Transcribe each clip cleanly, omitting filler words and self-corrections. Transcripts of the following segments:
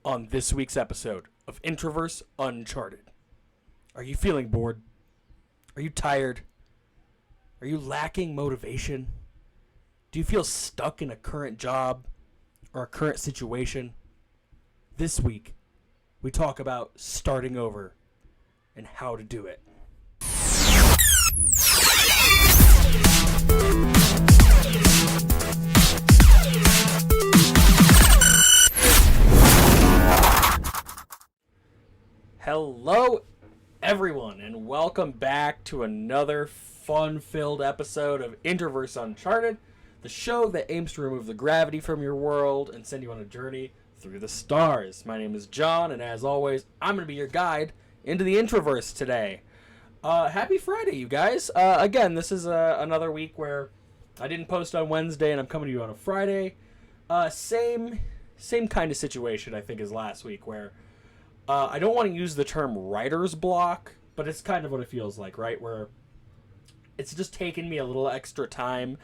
on this week's episode of Introverse Uncharted. Are you feeling bored? Are you tired? Are you lacking motivation? Do you feel stuck in a current job or a current situation? This week, we talk about starting over and how to do it. Hello, everyone, and welcome back to another fun-filled episode of Introverse Uncharted, the show that aims to remove the gravity from your world and send you on a journey through the stars. My name is John, and as always, I'm going to be your guide into the Introverse today. Happy Friday, you guys. Again, this is another week where I didn't post on Wednesday, and I'm coming to you on a Friday. Same kind of situation, I think, as last week, where I don't want to use the term writer's block, but it's kind of what it feels like, right? Where it's just taken me a little extra time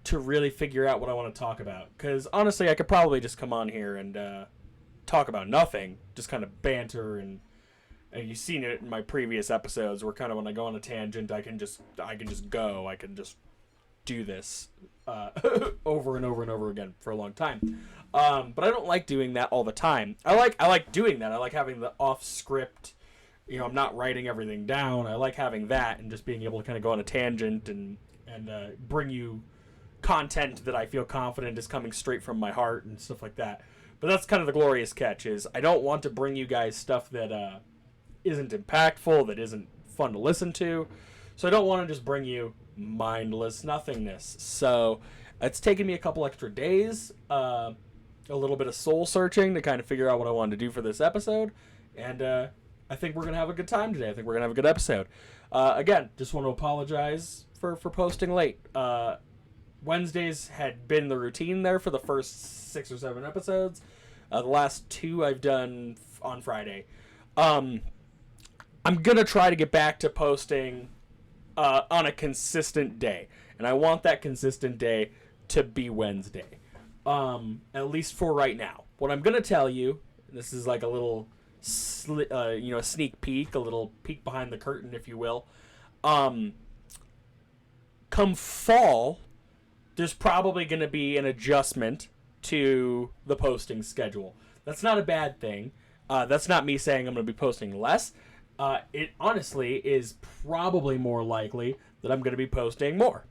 to really figure out what I want to talk about. Because honestly, I could probably just come on here and talk about nothing, just kind of banter, and you've seen it in my previous episodes where kind of when I go on a tangent, I can just do this over and over and over again for a long time. But I don't like doing that all the time. I like doing that. I like having the off script, I'm not writing everything down. I like having that and just being able to kind of go on a tangent and bring you content that I feel confident is coming straight from my heart and stuff like that. But that's kind of the glorious catch, is I don't want to bring you guys stuff that isn't impactful, that isn't fun to listen to. So I don't want to just bring you mindless nothingness. So it's taken me a couple extra days, a little bit of soul searching to kind of figure out what I wanted to do for this episode. And I think we're going to have a good time today. I think we're going to have a good episode. Again, just want to apologize for posting late. Wednesdays had been the routine there for the first 6 or 7 episodes. The last 2 I've done on Friday. I'm going to try to get back to posting on a consistent day. And I want that consistent day to be Wednesday. At least for right now. What I'm going to tell you, this is like a little sneak peek, a little peek behind the curtain, if you will. Come fall, there's probably going to be an adjustment to the posting schedule. That's not a bad thing. That's not me saying I'm going to be posting less. It honestly is probably more likely that I'm going to be posting more.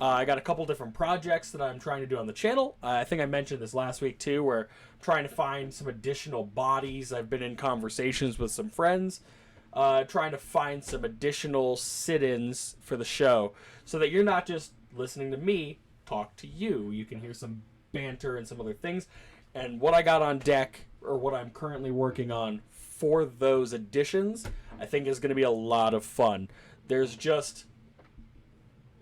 I got a couple different projects that I'm trying to do on the channel. I think I mentioned this last week too, where I'm trying to find some additional bodies. I've been in conversations with some friends, trying to find some additional sit-ins for the show so that you're not just listening to me talk to you. You can hear some banter and some other things. And what I got on deck, or what I'm currently working on for those additions, I think is going to be a lot of fun. There's just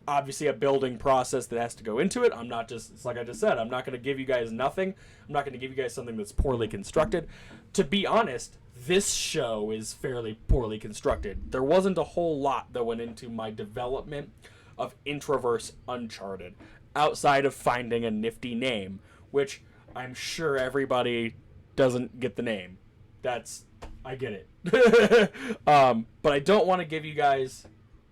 obviously a building process that has to go into it. It's like I just said, I'm not going to give you guys nothing. I'm not going to give you guys something that's poorly constructed. To be honest, this show is fairly poorly constructed. There wasn't a whole lot that went into my development of Introverse Uncharted, outside of finding a nifty name, which I'm sure everybody doesn't get the name. I get it. But I don't want to give you guys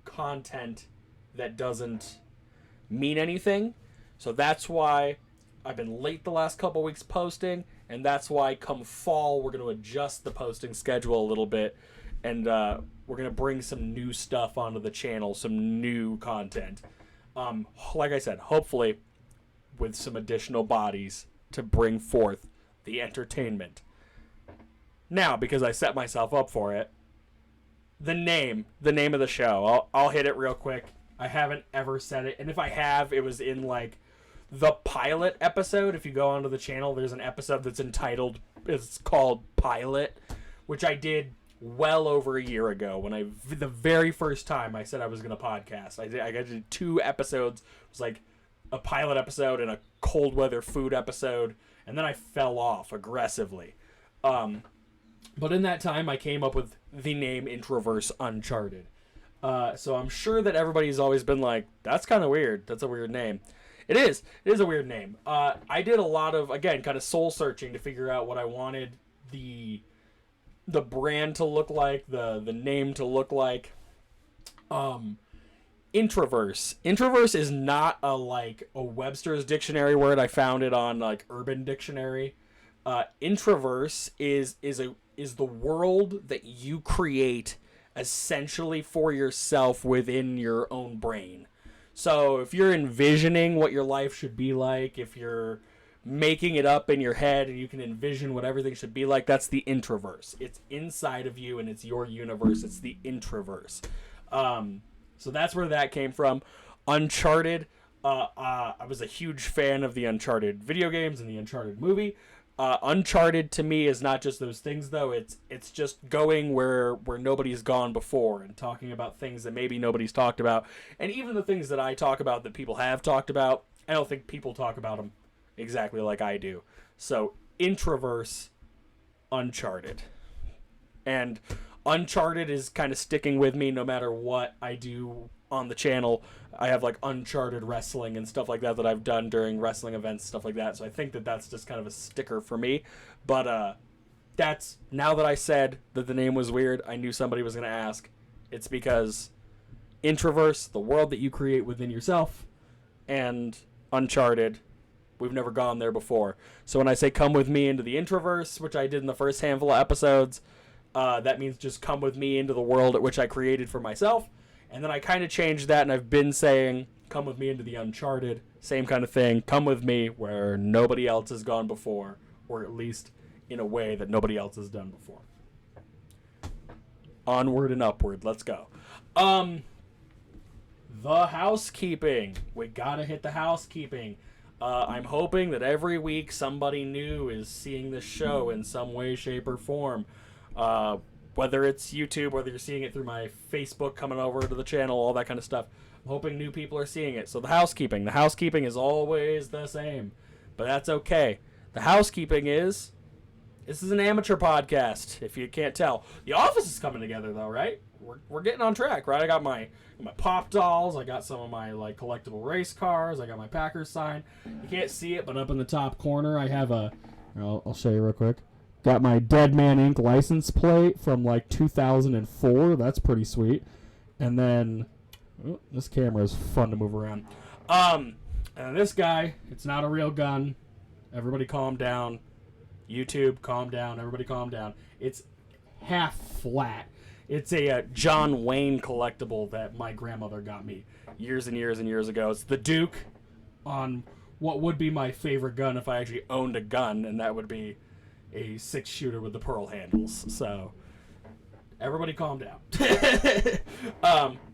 content that doesn't mean anything. So that's why I've been late the last couple weeks posting, and that's why come fall we're going to adjust the posting schedule a little bit, and we're going to bring some new stuff onto the channel, some new content. Like I said, hopefully with some additional bodies to bring forth the entertainment. Now, because I set myself up for it, the name of the show, I'll hit it real quick. I haven't ever said it, and if I have, it was in like the pilot episode. If you go onto the channel, there's an episode that's entitled, it's called Pilot, which I did well over a year ago when the very first time I said I was going to podcast. I did 2 episodes. It was like a pilot episode and a cold weather food episode, and then I fell off aggressively. But in that time, I came up with the name Introverse Uncharted. So I'm sure that everybody's always been like, that's kind of weird. That's a weird name. It is a weird name. I did a lot of, again, kind of soul searching to figure out what I wanted the brand to look like, the name to look like. Introverse. Introverse is not a Webster's dictionary word. I found it on like Urban Dictionary. Introverse is the world that you create essentially for yourself within your own brain. So if you're envisioning what your life should be like, if you're making it up in your head and you can envision what everything should be like, that's the introverse. It's inside of you and it's your universe. It's the introverse. So that's where that came from. Uncharted. I was a huge fan of the Uncharted video games and the Uncharted movie. Uncharted to me is not just those things though. It's just going where nobody's gone before and talking about things that maybe nobody's talked about. And even the things that I talk about that people have talked about, I don't think people talk about them exactly like I do. So Introverse, Uncharted. And Uncharted is kind of sticking with me no matter what I do on the channel. I have like Uncharted wrestling and stuff like that I've done during wrestling events, stuff like that. So I think that that's just kind of a sticker for me. But that's, now that I said that the name was weird, I knew somebody was going to ask. It's because Introverse, the world that you create within yourself, and Uncharted, we've never gone there before. So when I say come with me into the Introverse, which I did in the first handful of episodes, that means just come with me into the world at which I created for myself. And then I kind of changed that, and I've been saying, come with me into the Uncharted. Same kind of thing. Come with me where nobody else has gone before, or at least in a way that nobody else has done before. Onward and upward. Let's go. The housekeeping. We gotta hit the housekeeping. I'm hoping that every week somebody new is seeing this show in some way, shape, or form. Whether it's YouTube, whether you're seeing it through my Facebook, coming over to the channel, all that kind of stuff. I'm hoping new people are seeing it. So the housekeeping is always the same, but that's okay. The housekeeping is, this is an amateur podcast, if you can't tell. The Office is coming together though, right? We're getting on track, right? I got my pop dolls, I got some of my like collectible race cars, I got my Packers sign. You can't see it, but up in the top corner I have I'll show you real quick. Got my Dead Man Inc. license plate from like 2004. That's pretty sweet. And then, this camera is fun to move around. And this guy, it's not a real gun. Everybody calm down. YouTube, calm down. Everybody calm down. It's half flat. It's a John Wayne collectible that my grandmother got me years and years and years ago. It's the Duke on what would be my favorite gun if I actually owned a gun, and that would be a 6-shooter with the pearl handles. So everybody calm down.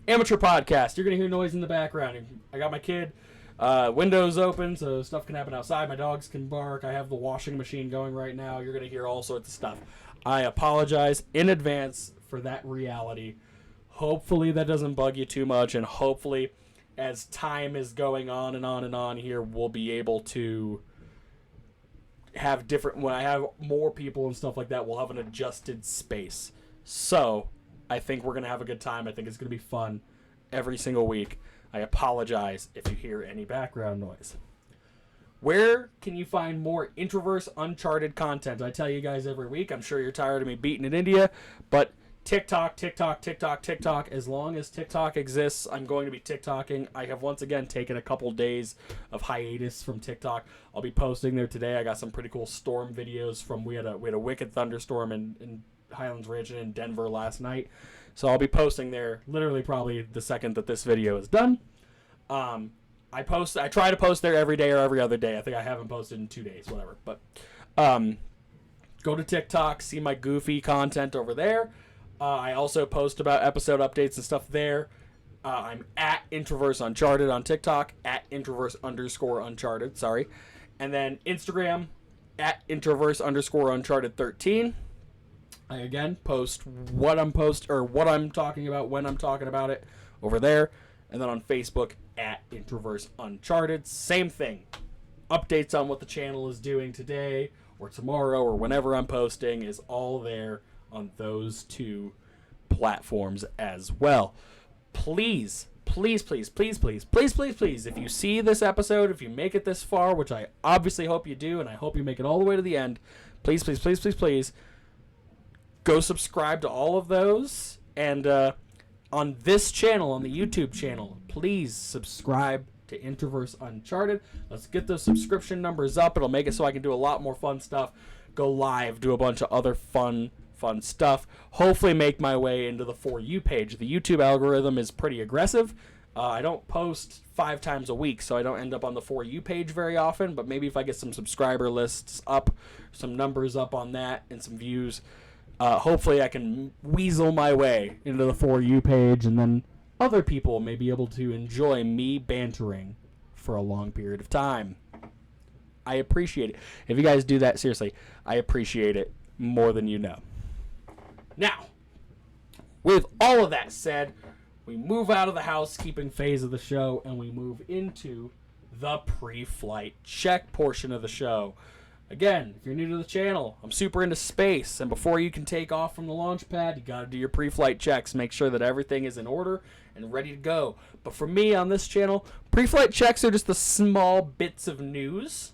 Amateur podcast. You're gonna hear noise in the background. I got my kid, windows open so stuff can happen outside. My dogs can bark. I have the washing machine going right now. You're gonna hear all sorts of stuff. I apologize in advance for that reality. Hopefully that doesn't bug you too much, and hopefully as time is going on and on and on here, we'll be able to have different, when I have more people and stuff like that, we'll have an adjusted space. So I think we're going to have a good time. I think it's going to be fun every single week. I apologize if you hear any background noise. Where can you find more Introverse Uncharted content? I tell you guys every week. I'm sure you're tired of me beating it into you, but TikTok. As long as TikTok exists, I'm going to be TikToking. I have once again taken a couple days of hiatus from TikTok. I'll be posting there today. I got some pretty cool storm videos from, we had a wicked thunderstorm in Highlands Ranch and in Denver last night. So I'll be posting there literally probably the second that this video is done. I try to post there every day or every other day. I think I haven't posted in 2 days, whatever. But go to TikTok, see my goofy content over there. I also post about episode updates and stuff there. I'm at Introverse Uncharted on TikTok, at Introverse_Uncharted, sorry. And then Instagram, at Introverse_Uncharted13. I again post what I'm talking about when I'm talking about it over there. And then on Facebook, at Introverse Uncharted. Same thing. Updates on what the channel is doing today or tomorrow or whenever I'm posting is all there on those two platforms as well. Please, if you see this episode, if you make it this far, which I obviously hope you do, and I hope you make it all the way to the end, please, please, please, please, please go subscribe to all of those. And on this channel, on the YouTube channel, please subscribe to Interverse Uncharted. Let's get those subscription numbers up. It'll make it so I can do a lot more fun stuff, go live, do a bunch of other fun stuff. Hopefully make my way into the For You page. The YouTube algorithm is pretty aggressive. I don't post 5 times a week, so I don't end up on the For You page very often, but maybe if I get some subscriber lists up, some numbers up on that, and some views, hopefully I can weasel my way into the For You page, and then other people may be able to enjoy me bantering for a long period of time. I appreciate it. If you guys do that, seriously, I appreciate it more than you know. Now, with all of that said, we move out of the housekeeping phase of the show and we move into the pre-flight check portion of the show. Again, if you're new to the channel, I'm super into space, and before you can take off from the launch pad, you gotta do your pre-flight checks, make sure that everything is in order and ready to go. But for me on this channel, pre-flight checks are just the small bits of news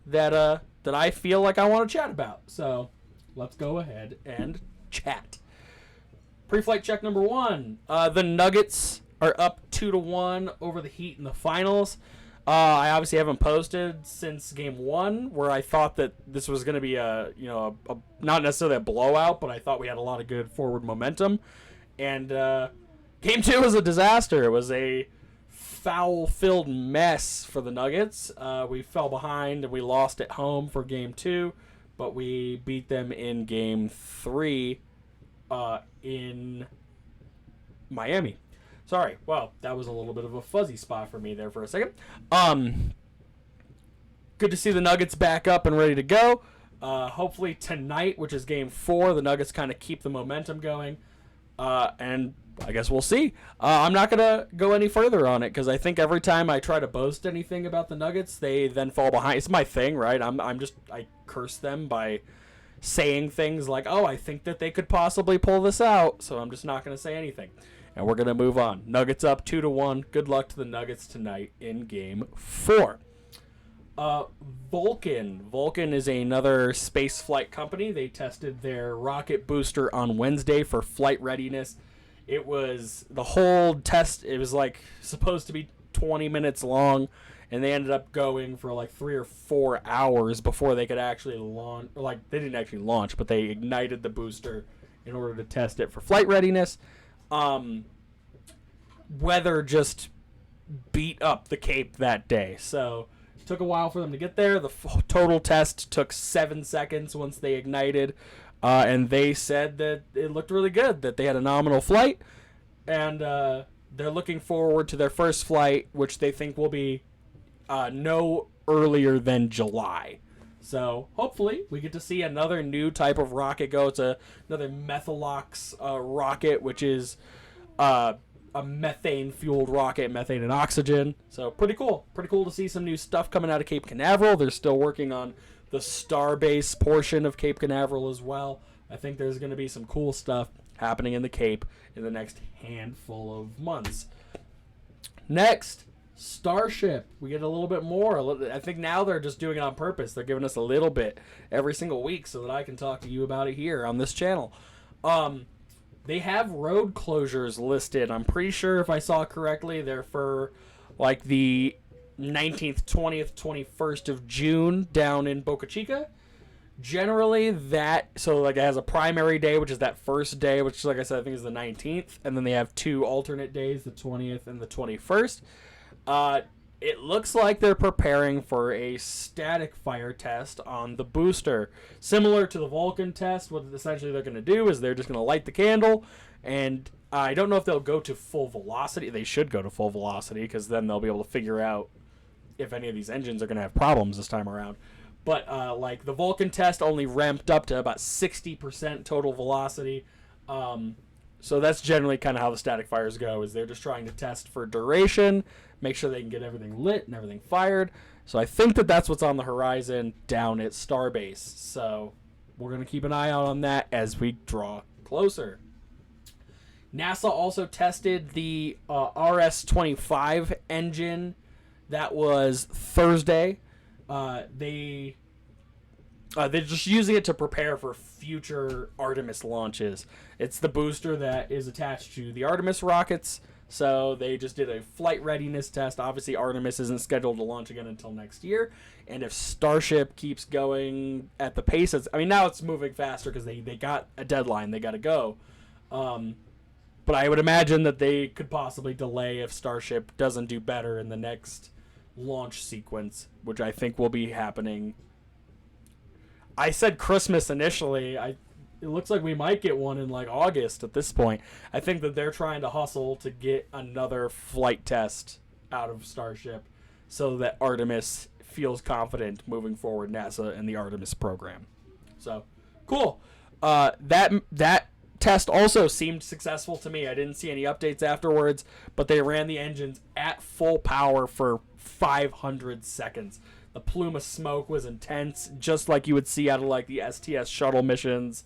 that I feel like I want to chat about. So let's go ahead and chat. Pre-flight check number 1. The Nuggets are up 2-1 over the Heat in the finals. I obviously haven't posted since game 1, where I thought that this was going to be a not necessarily a blowout, but I thought we had a lot of good forward momentum. And game 2 was a disaster. It was a foul-filled mess for the Nuggets. We fell behind and we lost at home for game 2, but we beat them in game 3 in Miami. Sorry, well, that was a little bit of a fuzzy spot for me there for a second. Good to see the Nuggets back up and ready to go. Hopefully tonight, which is game 4, the Nuggets kind of keep the momentum going. And I guess we'll see. I'm not going to go any further on it because I think every time I try to boast anything about the Nuggets, they then fall behind. It's my thing, right? I curse them by saying things like, oh, I think that they could possibly pull this out, so I'm just not going to say anything. And we're going to move on. Nuggets up 2-1. Good luck to the Nuggets tonight in game 4. Vulcan. Vulcan is another space flight company. They tested their rocket booster on Wednesday for flight readiness. It was the whole test. It was like supposed to be 20 minutes long, and they ended up going for like 3 or 4 hours before they could actually launch. Like, they didn't actually launch, but they ignited the booster in order to test it for flight readiness. Weather just beat up the Cape that day, so it took a while for them to get there. The total test took 7 seconds once they ignited, and they said that it looked really good, that they had a nominal flight, and they're looking forward to their first flight, which they think will be no earlier than July. So hopefully we get to see another new type of rocket go. It's another Methalox rocket, which is a methane-fueled rocket, methane and oxygen. So pretty cool. Pretty cool to see some new stuff coming out of Cape Canaveral. They're still working on the Starbase portion of Cape Canaveral as well. I think there's going to be some cool stuff happening in the Cape in the next handful of months. Next, Starship. We get a little bit more. I think now they're just doing it on purpose. They're giving us a little bit every single week so that I can talk to you about it here on this channel. They have road closures listed. I'm pretty sure if I saw correctly, they're for like the 19th, 20th, 21st of June down in Boca Chica. Generally, it has a primary day, which is that first day, which, like I said, I think is the 19th. And then they have 2 alternate days, the 20th and the 21st. It looks like they're preparing for a static fire test on the booster. Similar to the Vulcan test, what essentially they're going to do is they're just going to light the candle, and I don't know if they'll go to full velocity. They should go to full velocity, because then they'll be able to figure out if any of these engines are going to have problems this time around. But like the Vulcan test only ramped up to about 60% total velocity. So that's generally kind of how the static fires go, is they're just trying to test for duration, make sure they can get everything lit and everything fired. So I think that that's what's on the horizon down at Starbase. So we're going to keep an eye out on that as we draw closer. NASA also tested the RS-25 engine. That was Thursday. They They're just using it to prepare for future Artemis launches. It's the booster that is attached to the Artemis rockets, so they just did a flight readiness test. Obviously, Artemis isn't scheduled to launch again until next year, and if Starship keeps going at the pace, now it's moving faster because they got a deadline. They got to go. But I would imagine that they could possibly delay if Starship doesn't do better in the next launch sequence, which I think will be happening. I said Christmas initially. It looks like we might get one in like August at this point. I think that they're trying to hustle to get another flight test out of Starship so that Artemis feels confident moving forward, NASA and the Artemis program. So, cool. That test also seemed successful to me. I didn't see any updates afterwards, but they ran the engines at full power for 500 seconds. The plume of smoke was intense, just like you would see out of like the STS shuttle missions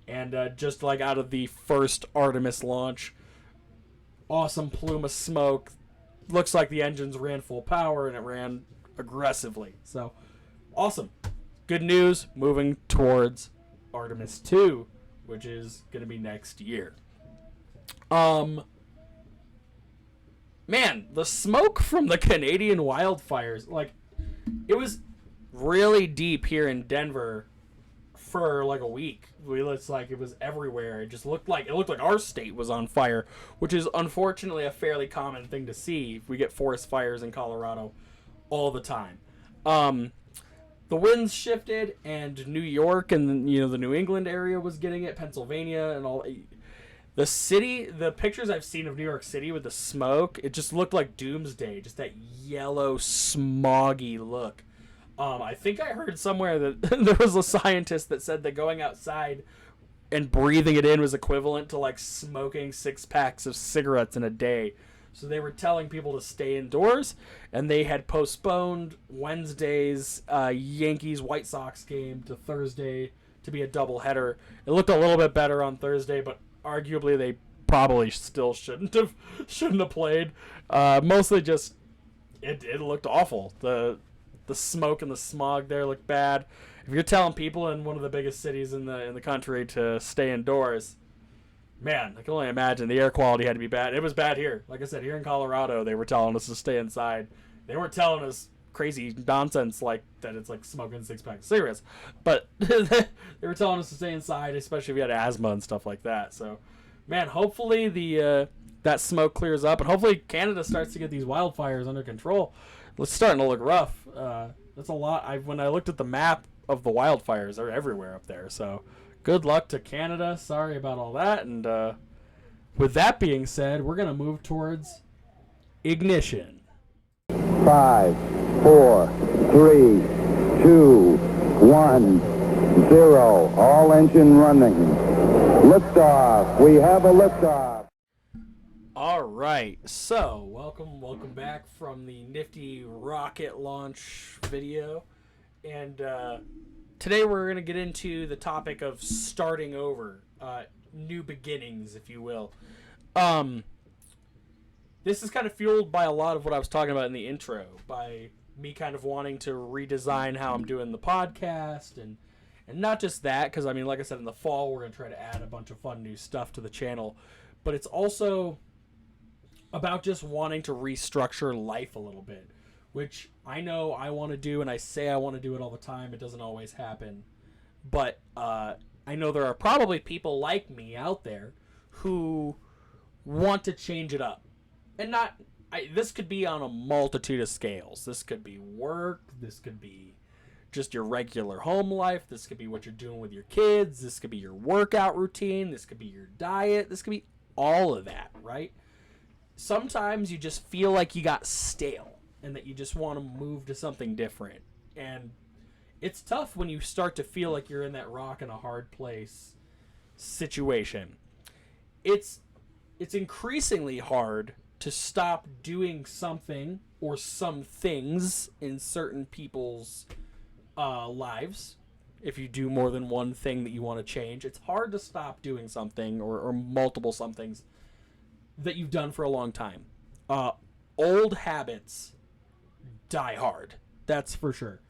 and just like out of the first Artemis launch. Awesome plume of smoke. Looks like the engines ran full power and it ran aggressively. So, awesome. Good news moving towards Artemis 2, which is going to be next year. Man, the smoke from the Canadian wildfires, like, it was really deep here in Denver for like a week. It's like it was everywhere. It looked like our state was on fire, which is unfortunately a fairly common thing to see. We get forest fires in Colorado all the time. The winds shifted, and New York and the New England area was getting it, Pennsylvania and all. The city, the pictures I've seen of New York City with the smoke, it just looked like doomsday, just that yellow, smoggy look. I think I heard somewhere that there was a scientist that said that going outside and breathing it in was equivalent to like smoking 6 packs of cigarettes in a day. So they were telling people to stay indoors, and they had postponed Wednesday's Yankees-White Sox game to Thursday to be a doubleheader. It looked a little bit better on Thursday, but arguably they probably still shouldn't have played. Mostly just it looked awful. The smoke and the smog there looked bad. If you're telling people in one of the biggest cities in the country to stay indoors, man, I can only imagine the air quality had to be bad. It was bad here. Like I said, here in Colorado, they were telling us to stay inside. They weren't telling us crazy nonsense like that it's like smoking 6 packs of cigarettes. But they were telling us to stay inside, especially if you had asthma and stuff like that. So, man, hopefully that smoke clears up, and hopefully Canada starts to get these wildfires under control. It's starting to look rough. That's a lot. When I looked at the map of the wildfires, they're everywhere up there. So, good luck to Canada. Sorry about all that. And with that being said, we're going to move towards ignition. 5, 4, 3, 2, 1, 0. All engine running. Liftoff. We have a liftoff. All right. So, welcome back from the nifty rocket launch video. And today we're going to get into the topic of starting over, new beginnings, if you will. This is kind of fueled by a lot of what I was talking about in the intro, by me kind of wanting to redesign how I'm doing the podcast, and not just that, because I mean, like I said, in the fall we're going to try to add a bunch of fun new stuff to the channel, but it's also about just wanting to restructure life a little bit, which I know I want to do, and I say I want to do it all the time. It doesn't always happen, but I know there are probably people like me out there who want to change it up. And this could be on a multitude of scales. This could be work. This could be just your regular home life. This could be what you're doing with your kids. This could be your workout routine. This could be your diet. This could be all of that, right? Sometimes you just feel like you got stale and that you just want to move to something different. And it's tough when you start to feel like you're in that rock and a hard place situation. It's increasingly hard to stop doing something or some things in certain people's lives. If you do more than one thing that you want to change, it's hard to stop doing something or multiple somethings that you've done for a long time. Old habits die hard. That's for sure.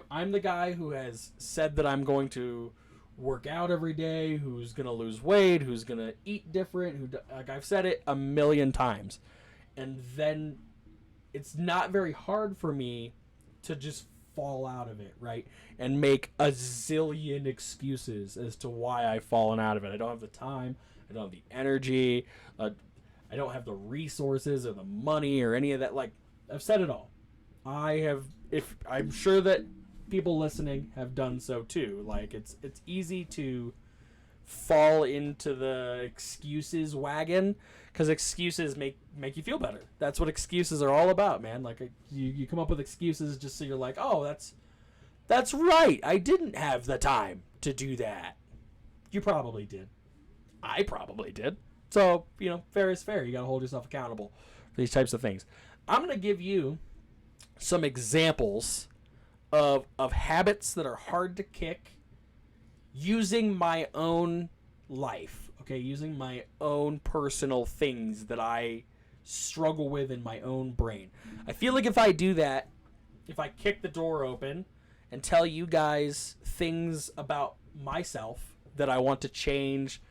I'm the guy who has said that I'm going to work out every day, who's going to lose weight, who's going to eat different, like I've said it a million times. And then it's not very hard for me to just fall out of it, right? And make a zillion excuses as to why I've fallen out of it. I don't have the time, I don't have the energy, I don't have the resources or the money or any of that. Like, I've said it all. I'm sure that people listening have done so too. Like, it's easy to fall into the excuses wagon because excuses make you feel better. That's what excuses are all about, man. Like, you come up with excuses just so you're like, oh, that's right, I didn't have the time to do that. You probably did. I probably did. So, fair is fair. You gotta hold yourself accountable for these types of things. I'm gonna give you some examples of habits that are hard to kick using my own life, okay? Using my own personal things that I struggle with in my own brain. I feel like if I do that, if I kick the door open and tell you guys things about myself that I want to change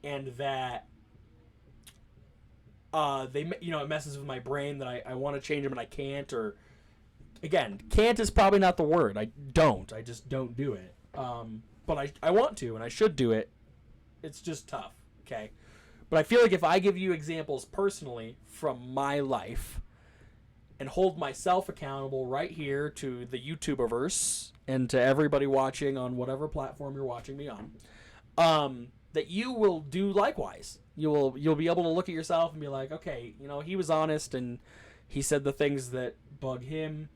and that it messes with my brain, that I want to change them and I can't, or again, can't is probably not the word. I just don't do it. But I want to, and I should do it. It's just tough, okay? But I feel like if I give you examples personally from my life and hold myself accountable right here to the YouTuberverse and to everybody watching on whatever platform you're watching me on, that you will do likewise. You'll be able to look at yourself and be like, okay, he was honest and he said the things that bug him.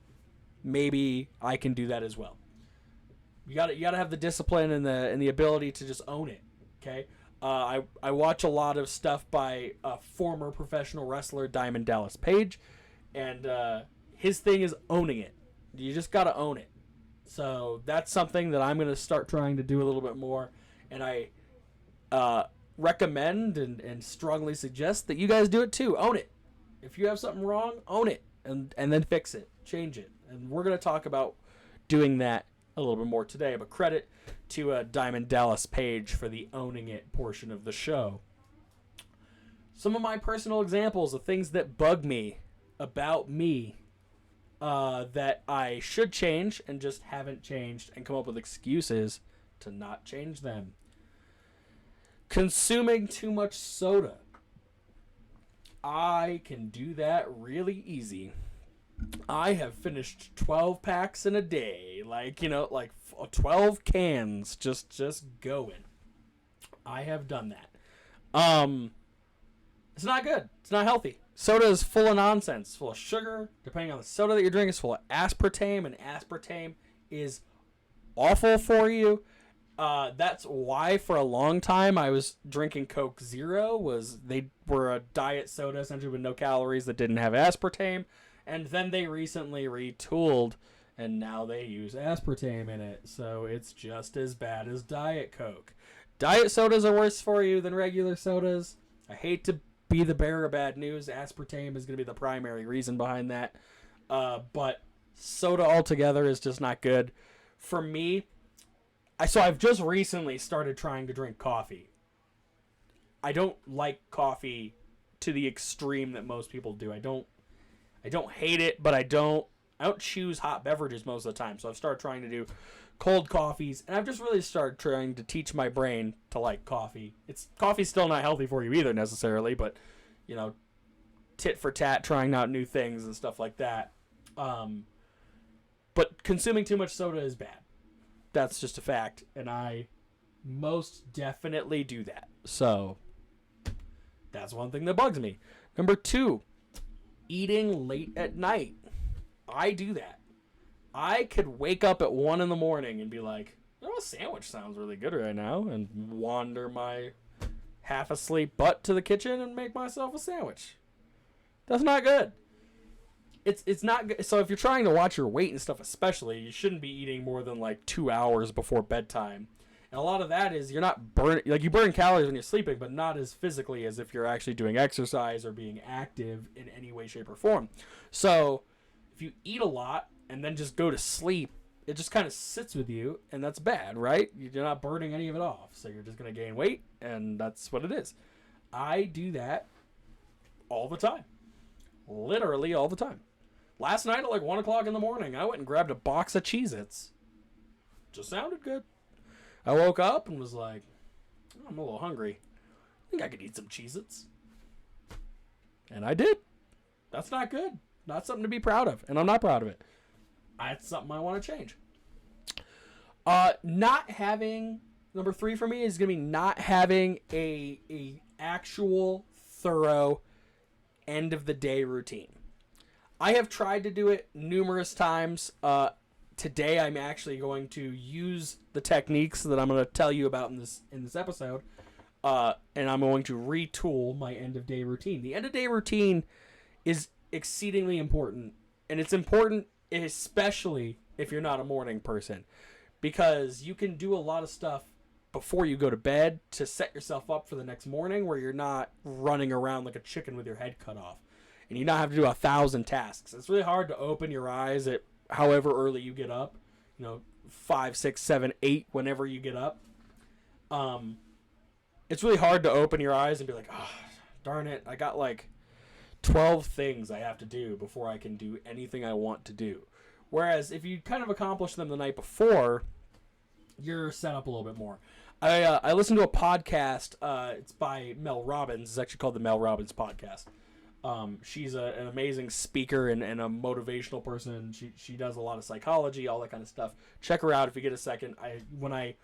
Maybe I can do that as well. You gotta have the discipline and the ability to just own it. Okay. I watch a lot of stuff by a former professional wrestler, Diamond Dallas Page, and his thing is owning it. You just gotta own it. So that's something that I'm gonna start trying to do a little bit more, and I recommend and strongly suggest that you guys do it too. Own it. If you have something wrong, own it and then fix it, change it. And we're going to talk about doing that a little bit more today, but credit to Diamond Dallas Page for the owning it portion of the show. Some of my personal examples of things that bug me about me that I should change and just haven't changed and come up with excuses to not change them. Consuming too much soda. I can do that really easy. I have finished 12 packs in a day. Like 12 cans just going. I have done that. It's not good. It's not healthy. Soda is full of nonsense, full of sugar. Depending on the soda that you're drinking, it's full of aspartame, and aspartame is awful for you. That's why for a long time I was drinking Coke Zero. They were a diet soda essentially with no calories that didn't have aspartame, and then they recently retooled and now they use aspartame in it, so it's just as bad as Diet Coke. Diet sodas are worse for you than regular sodas. I hate to be the bearer of bad news. Aspartame is going to be the primary reason behind that, but soda altogether is just not good for me. So I've just recently started trying to drink coffee. I don't like coffee to the extreme that most people do. I don't hate it, but I don't choose hot beverages most of the time. So I've started trying to do cold coffees, and I've just really started trying to teach my brain to like coffee. Coffee's still not healthy for you either necessarily, but tit for tat, trying out new things and stuff like that. But consuming too much soda is bad. That's just a fact, and I most definitely do that. So that's one thing that bugs me. Number 2, eating late at night. I do that. I could wake up at 1 a.m. and be like, a sandwich sounds really good right now, and wander my half asleep butt to the kitchen and make myself a sandwich. That's not good. It's not good. So if you're trying to watch your weight and stuff especially, you shouldn't be eating more than 2 hours before bedtime. And a lot of that is you're not burning, you burn calories when you're sleeping, but not as physically as if you're actually doing exercise or being active in any way, shape, or form. So if you eat a lot and then just go to sleep, it just kind of sits with you, and that's bad, right? You're not burning any of it off, so you're just going to gain weight, and that's what it is. I do that all the time. Literally all the time. Last night at like 1 o'clock in the morning, I went and grabbed a box of Cheez-Its. Just sounded good. I woke up and was like, I'm a little hungry. I think I could eat some Cheez-Its. And I did. That's not good. Not something to be proud of, and I'm not proud of it. That's something I want to change. Not having, number 3 for me is going to be not having a actual thorough end of the day routine. I have tried to do it numerous times. Today I'm actually going to use the techniques that I'm going to tell you about in this episode, and I'm going to retool my end of day routine. The end of day routine is exceedingly important, and it's important especially if you're not a morning person, because you can do a lot of stuff before you go to bed to set yourself up for the next morning, where you're not running around like a chicken with your head cut off, and you not have to do 1,000 tasks. It's really hard to open your eyes at however early you get up, 5, 6, 7, 8, whenever you get up. It's really hard to open your eyes and be like, oh, darn it, I got like 12 things I have to do before I can do anything I want to do. Whereas if you kind of accomplish them the night before, you're set up a little bit more. I listened to a podcast. It's by Mel Robbins. It's actually called the Mel Robbins Podcast. She's an amazing speaker and a motivational person. She does a lot of psychology, all that kind of stuff. Check her out if you get a second. When I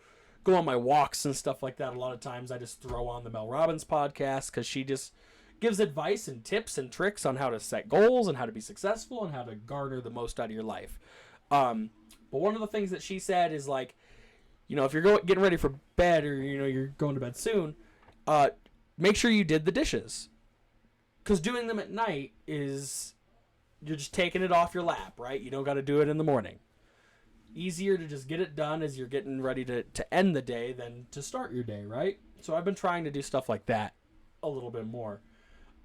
go on my walks and stuff like that, a lot of times I just throw on the Mel Robbins Podcast, because she just gives advice and tips and tricks on how to set goals and how to be successful and how to garner the most out of your life. But one of the things that she said is, like, if you're getting ready for bed, or you're going to bed soon, make sure you did the dishes, because doing them at night is, you're just taking it off your lap, right? You don't got to do it in the morning. Easier to just get it done as you're getting ready to end the day than to start your day, right? So I've been trying to do stuff like that a little bit more.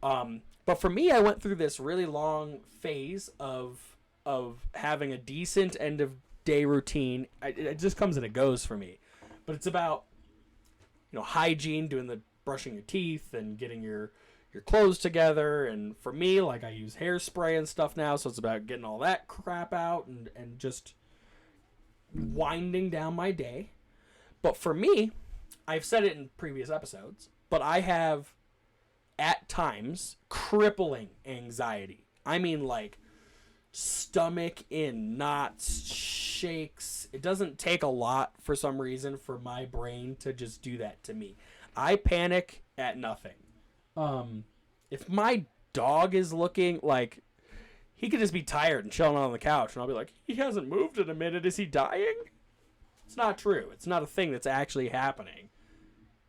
But for me, I went through this really long phase of having a decent end of day routine. It just comes and it goes for me, but it's about hygiene, doing the brushing your teeth and getting your clothes together. And for me, like, I use hairspray and stuff now, so it's about getting all that crap out and just winding down my day. But for me, I've said it in previous episodes, but I have at times crippling anxiety. I mean, like, stomach in knots, shakes. It doesn't take a lot for some reason for my brain to just do that to me. I panic at nothing. If my dog is looking like he could just be tired and chilling on the couch, and I'll be like, he hasn't moved in a minute, is he dying? It's not true. It's not a thing that's actually happening.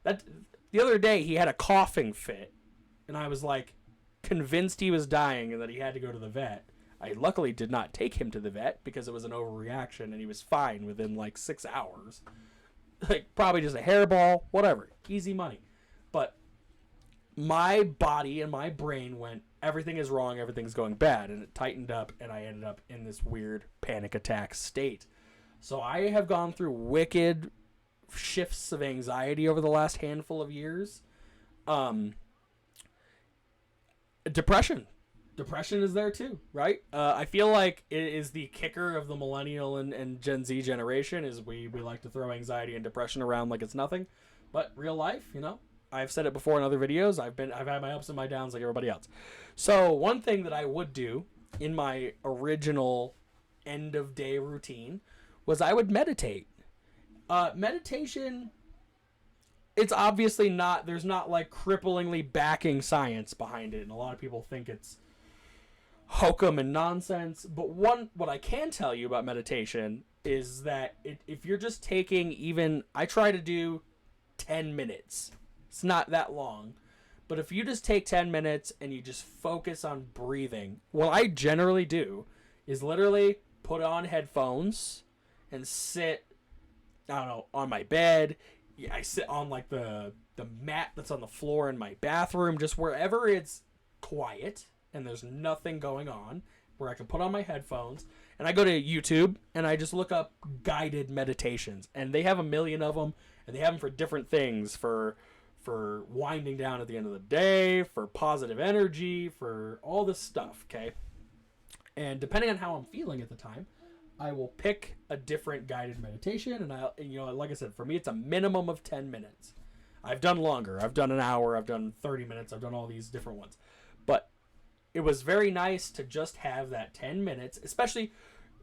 The other day he had a coughing fit, and I was like convinced he was dying and that he had to go to the vet. I luckily did not take him to the vet because it was an overreaction, and he was fine within like 6 hours. Like, probably just a hairball, whatever. Easy money. But my body and my brain went, everything is wrong, everything's going bad, and it tightened up, and I ended up in this weird panic attack state. So I have gone through wicked shifts of anxiety over the last handful of years. Depression is there too, right? I feel like it is the kicker of the millennial and Gen Z generation, is we like to throw anxiety and depression around like it's nothing. But real life, I've said it before in other videos, I've had my ups and my downs like everybody else. So one thing that I would do in my original end of day routine was I would meditate. Meditation, it's obviously not, there's not like cripplingly backing science behind it, and a lot of people think it's hokum and nonsense. But what I can tell you about meditation is that if you're just taking I try to do 10 minutes. It's not that long. But if you just take 10 minutes and you just focus on breathing, what I generally do is literally put on headphones and sit, I don't know, on my bed. I sit on like the mat that's on the floor in my bathroom, just wherever it's quiet and there's nothing going on, where I can put on my headphones and I go to YouTube and I just look up guided meditations, and they have a million of them, and they have them for different things, for winding down at the end of the day, for positive energy, for all this stuff, okay? And depending on how I'm feeling at the time, I will pick a different guided meditation, and like I said, for me, it's a minimum of 10 minutes. I've done longer. I've done an hour. I've done 30 minutes. I've done all these different ones. But it was very nice to just have that 10 minutes, especially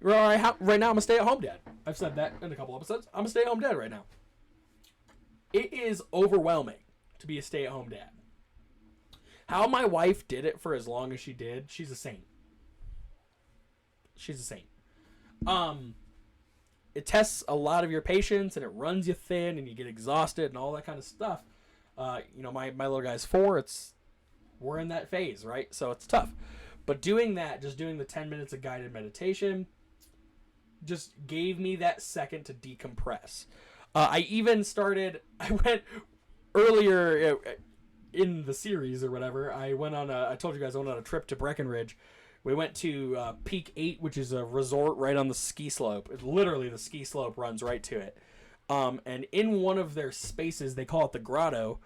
right now I'm a stay-at-home dad. I've said that in a couple episodes. I'm a stay-at-home dad right now. It is overwhelming to be a stay-at-home dad. How my wife did it for as long as she did, she's a saint. She's a saint. It tests a lot of your patience, and it runs you thin, and you get exhausted and all that kind of stuff. My little guy's 4. We're in that phase, right? So it's tough. But doing that, just doing the 10 minutes of guided meditation, just gave me that second to decompress. I went earlier in the series or whatever. I told you guys I went on a trip to Breckenridge. We went to Peak 8, which is a resort right on the ski slope. Literally, the ski slope runs right to it. And in one of their spaces, they call it the grotto,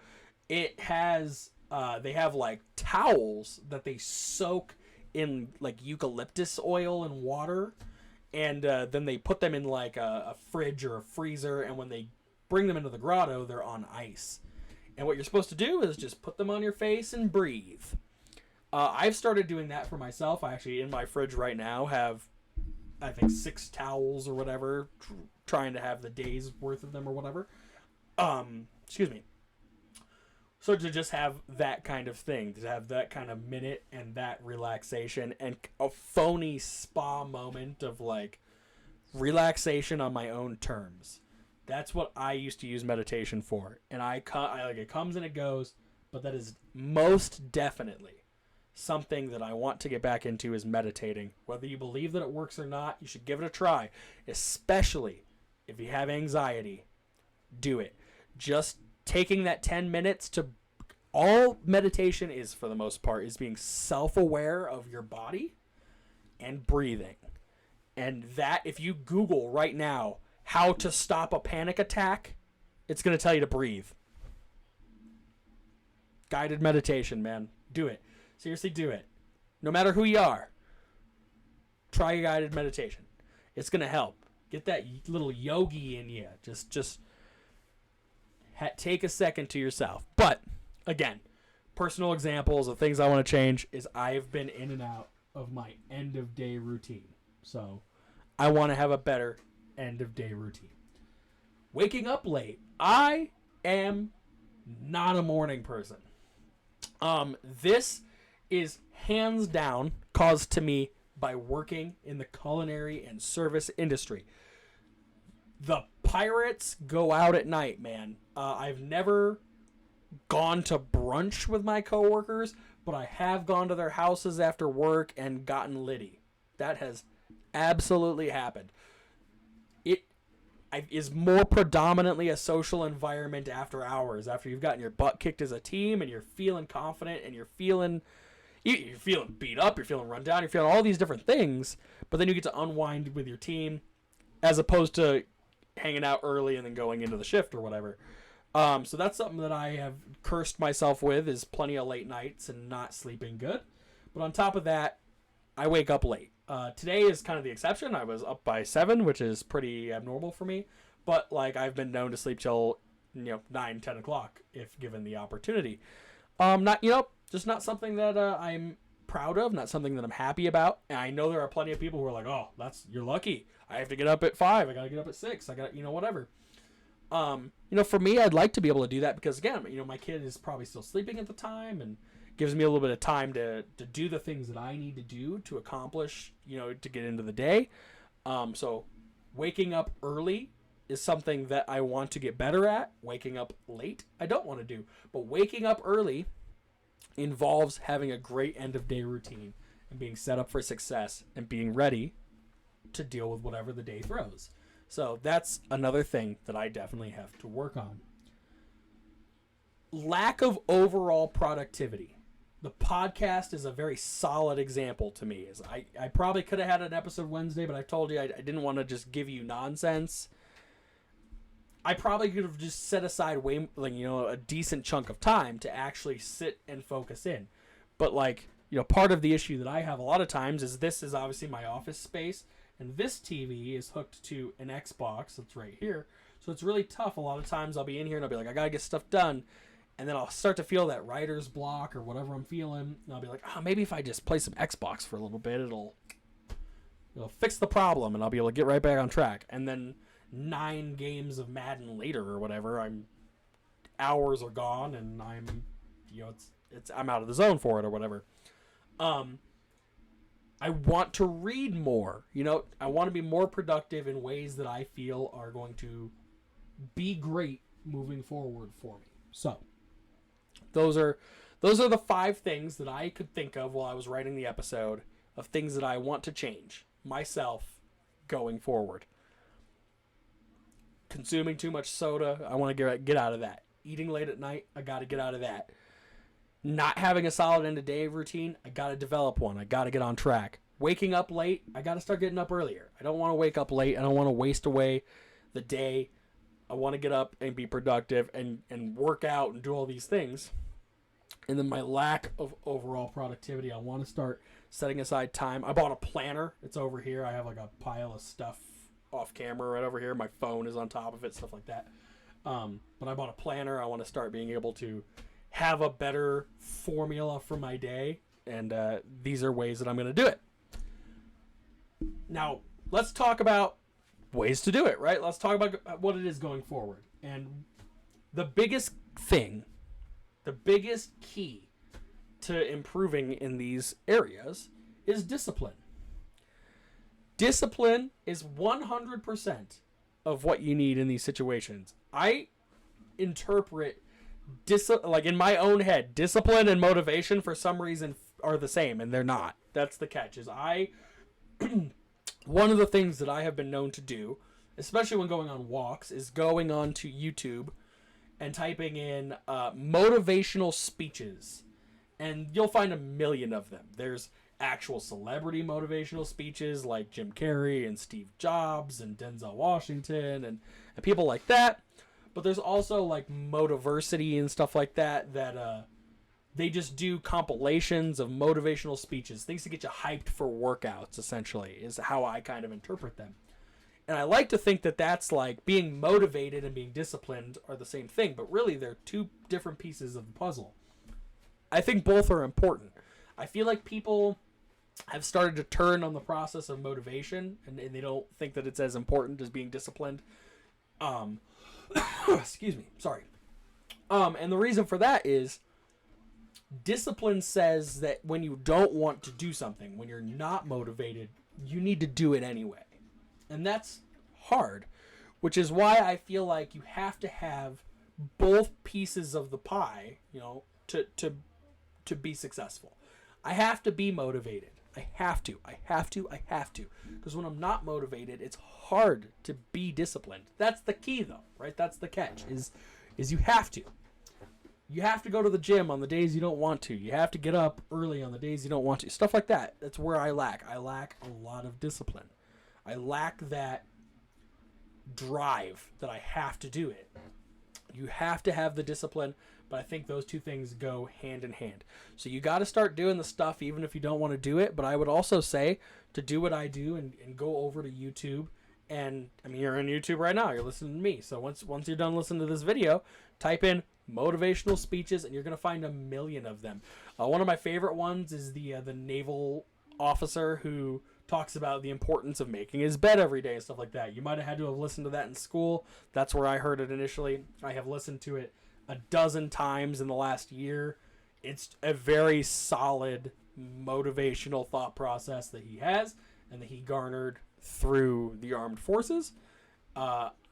it has, they have like towels that they soak in like eucalyptus oil and water. And then they put them in like a fridge or a freezer. And when they bring them into the grotto, they're on ice. And what you're supposed to do is just put them on your face and breathe. I've started doing that for myself. I actually, in my fridge right now, have, I think, 6 towels or whatever, trying to have the day's worth of them or whatever. Excuse me. So to just have that kind of thing, to have that kind of minute and that relaxation and a phony spa moment of, like, relaxation on my own terms. That's what I used to use meditation for. And it comes and it goes, but that is most definitely something that I want to get back into, is meditating. Whether you believe that it works or not, you should give it a try. Especially if you have anxiety, do it. Just taking that 10 minutes to... All meditation is, for the most part, is being self-aware of your body and breathing. And that, if you Google right now how to stop a panic attack, it's going to tell you to breathe. Guided meditation, man. Do it. Seriously, do it. No matter who you are, try a guided meditation. It's going to help. Get that little yogi in you. Just take a second to yourself. But, again, personal examples of things I want to change is I've been in and out of my end-of-day routine. So, I want to have a better end-of-day routine. Waking up late. I am not a morning person. This is hands down caused to me by working in the culinary and service industry. The pirates go out at night, man. I've never gone to brunch with my coworkers, but I have gone to their houses after work and gotten litty. That has absolutely happened. It is more predominantly a social environment after hours, after you've gotten your butt kicked as a team and you're feeling confident and you're feeling beat up, you're feeling run down, you're feeling all these different things, but then you get to unwind with your team as opposed to hanging out early and then going into the shift or whatever. So that's something that I have cursed myself with, is plenty of late nights and not sleeping good. But on top of that, I wake up late. Today is kind of the exception. I was up by 7, which is pretty abnormal for me. But like, I've been known to sleep till 9, 10 o'clock if given the opportunity. Just not something that I'm proud of, not something that I'm happy about. And I know there are plenty of people who are like, "Oh, you're lucky. I have to get up at 5. I got to get up at 6. I got whatever." For me, I'd like to be able to do that because again, my kid is probably still sleeping at the time and gives me a little bit of time to do the things that I need to do to accomplish, to get into the day. So waking up early is something that I want to get better at. Waking up late, I don't want to do. But waking up early involves having a great end-of-day routine and being set up for success and being ready to deal with whatever the day throws. So that's another thing that I definitely have to work on. Lack of overall productivity. the podcast is a very solid example to me. Is I probably could have had an episode Wednesday, but I told you I didn't want to just give you nonsense. I probably could have just set aside a decent chunk of time to actually sit and focus in. But part of the issue that I have a lot of times is this is obviously my office space, and this TV is hooked to an Xbox that's right here. So it's really tough. A lot of times I'll be in here and I'll be like, I gotta get stuff done. And then I'll start to feel that writer's block or whatever I'm feeling. And I'll be like, maybe if I just play some Xbox for a little bit, it'll fix the problem and I'll be able to get right back on track. And then 9 games of Madden later or whatever, hours are gone and I'm out of the zone for it or whatever. I want to read more. I want to be more productive in ways that I feel are going to be great moving forward for me. So those are the 5 things that I could think of while I was writing the episode of things that I want to change myself going forward. Consuming too much soda, I want to get out of that. Eating late at night, I got to get out of that. Not having a solid end of day routine, I got to develop one. I got to get on track. Waking up late, I got to start getting up earlier. I don't want to wake up late. I don't want to waste away the day. I want to get up and be productive and work out and do all these things. And then my lack of overall productivity, I want to start setting aside time. I bought a planner. It's over here. I have a pile of stuff off camera right over here. My phone is on top of it, stuff like that. But I bought a planner. I want to start being able to have a better formula for my day. And these are ways that I'm going to do it. Now, let's talk about ways to do it, right? Let's talk about what it is going forward. And the biggest thing, the biggest key to improving in these areas is discipline. Discipline is 100% of what you need in these situations. I interpret in my own head, discipline and motivation for some reason are the same, and they're not. That's the catch. One of the things that I have been known to do, especially when going on walks, is going on to YouTube and typing in motivational speeches. And you'll find a million of them. There's actual celebrity motivational speeches like Jim Carrey and Steve Jobs and Denzel Washington and people like that. But there's also Motiversity and stuff like that they just do compilations of motivational speeches, things to get you hyped for workouts, essentially, is how I kind of interpret them. And I like to think that that's being motivated and being disciplined are the same thing, but really they're 2 different pieces of the puzzle. I think both are important. I feel like people have started to turn on the process of motivation, and they don't think that it's as important as being disciplined. Excuse me, sorry. And the reason for that is discipline says that when you don't want to do something, when you're not motivated, you need to do it anyway. And that's hard, which is why I feel like you have to have both pieces of the pie, to be successful. I have to be motivated. I have to. Because when I'm not motivated, it's hard to be disciplined. That's the key, though, right? That's the catch, is you have to. You have to go to the gym on the days you don't want to. You have to get up early on the days you don't want to. Stuff like that. That's where I lack. I lack a lot of discipline. I lack that drive that I have to do it. You have to have the discipline, but I think those 2 things go hand in hand. So you got to start doing the stuff even if you don't want to do it. But I would also say to do what I do and go over to YouTube. And you're on YouTube right now. You're listening to me. So once you're done listening to this video, type in motivational speeches and you're going to find a million of them. One of my favorite ones is the naval officer who talks about the importance of making his bed every day and stuff like that. You might have had to have listened to that in school. That's where I heard it initially. I have listened to it a dozen times in the last year. It's a very solid motivational thought process that he has and that he garnered through the armed forces.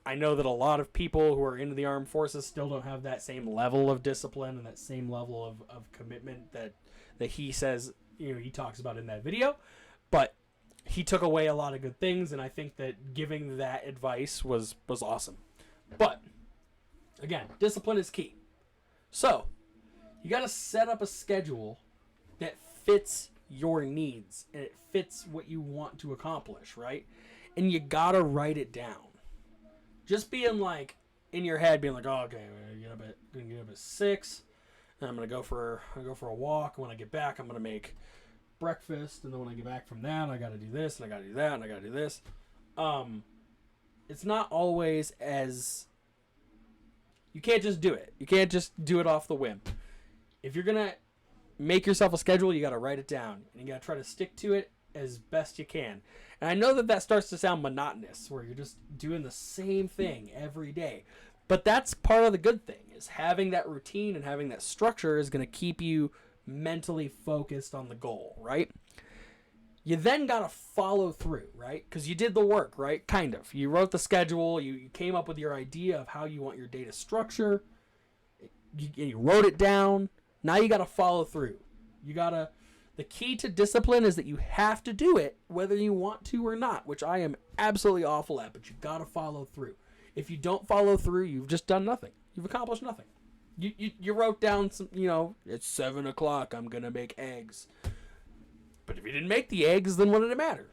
I know that a lot of people who are into the armed forces still don't have that same level of discipline and that same level of commitment that he says, he talks about in that video. But he took away a lot of good things, and I think that giving that advice was awesome. But again, discipline is key. So you got to set up a schedule that fits your needs and it fits what you want to accomplish, right? And you gotta write it down. Just being like in your head, being like, oh, okay, I'm gonna get up at 6, and I'm gonna go for a walk. When I get back, I'm gonna make breakfast, and then when I get back from that, I gotta do this, and I gotta do that, and I gotta do this. It's not always as... You can't just do it. You can't just do it off the whim. If you're gonna make yourself a schedule, you gotta write it down, and you gotta try to stick to it as best you can. And I know that starts to sound monotonous, where you're just doing the same thing every day. But that's part of the good thing, is having that routine and having that structure is going to keep you mentally focused on the goal, right? You then got to follow through, right? Because you did the work, right? Kind of. You wrote the schedule. You came up with your idea of how you want your day to structure. You wrote it down. Now you got to follow through. The key to discipline is that you have to do it whether you want to or not, which I am absolutely awful at, but you got to follow through. If you don't follow through, you've just done nothing. You've accomplished nothing. You wrote down some, it's 7 o'clock, I'm going to make eggs. But if you didn't make the eggs, then what did it matter?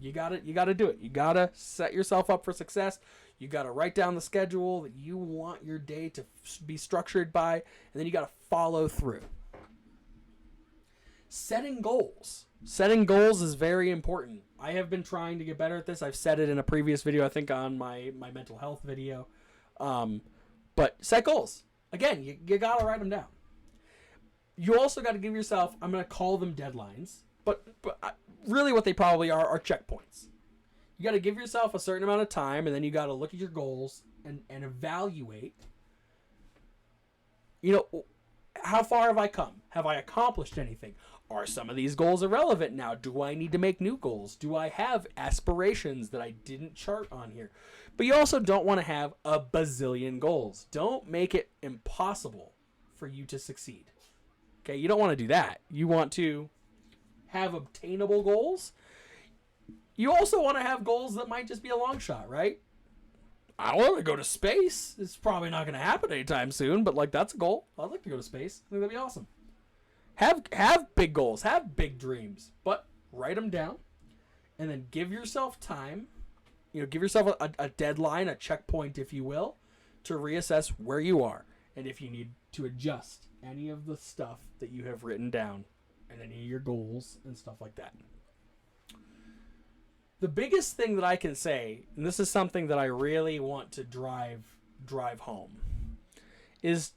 You got to do it. You got to set yourself up for success. You got to write down the schedule that you want your day to be structured by, and then you got to follow through. Setting goals. Setting goals is very important. I have been trying to get better at this. I've said it in a previous video, I think on my mental health video. But set goals. Again, you got to write them down. You also got to give yourself, I'm going to call them deadlines, but really what they probably are checkpoints. You got to give yourself a certain amount of time, and then you got to look at your goals and evaluate, how far have I come? Have I accomplished anything? Are some of these goals irrelevant now? Do I need to make new goals? Do I have aspirations that I didn't chart on here? But you also don't want to have a bazillion goals. Don't make it impossible for you to succeed. Okay, you don't want to do that. You want to have obtainable goals. You also want to have goals that might just be a long shot, right? I want to go to space. It's probably not going to happen anytime soon, but that's a goal. I'd like to go to space. I think that'd be awesome. Have big goals, have big dreams, but write them down, and then give yourself time. Give yourself a deadline, a checkpoint, if you will, to reassess where you are, and if you need to adjust any of the stuff that you have written down, and any of your goals and stuff like that. The biggest thing that I can say, and this is something that I really want to drive home, is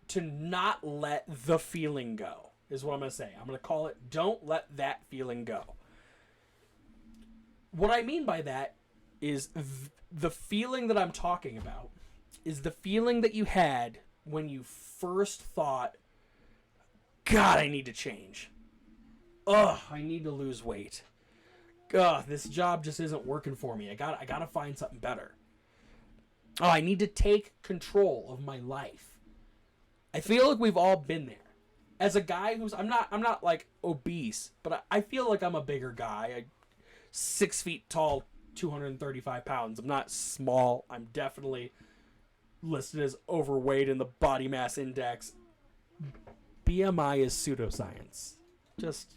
to not let the feeling go, is what I'm going to say. I'm going to call it, don't let that feeling go. What I mean by that is the feeling that I'm talking about is the feeling that you had when you first thought, God, I need to change. Ugh, I need to lose weight. Ugh, this job just isn't working for me. I gotta find something better. Oh, I need to take control of my life. I feel like we've all been there. As a guy I'm not like obese, but I feel like I'm a bigger guy. 6 feet tall, 235 pounds. I'm not small. I'm definitely listed as overweight in the body mass index. BMI is pseudoscience. Just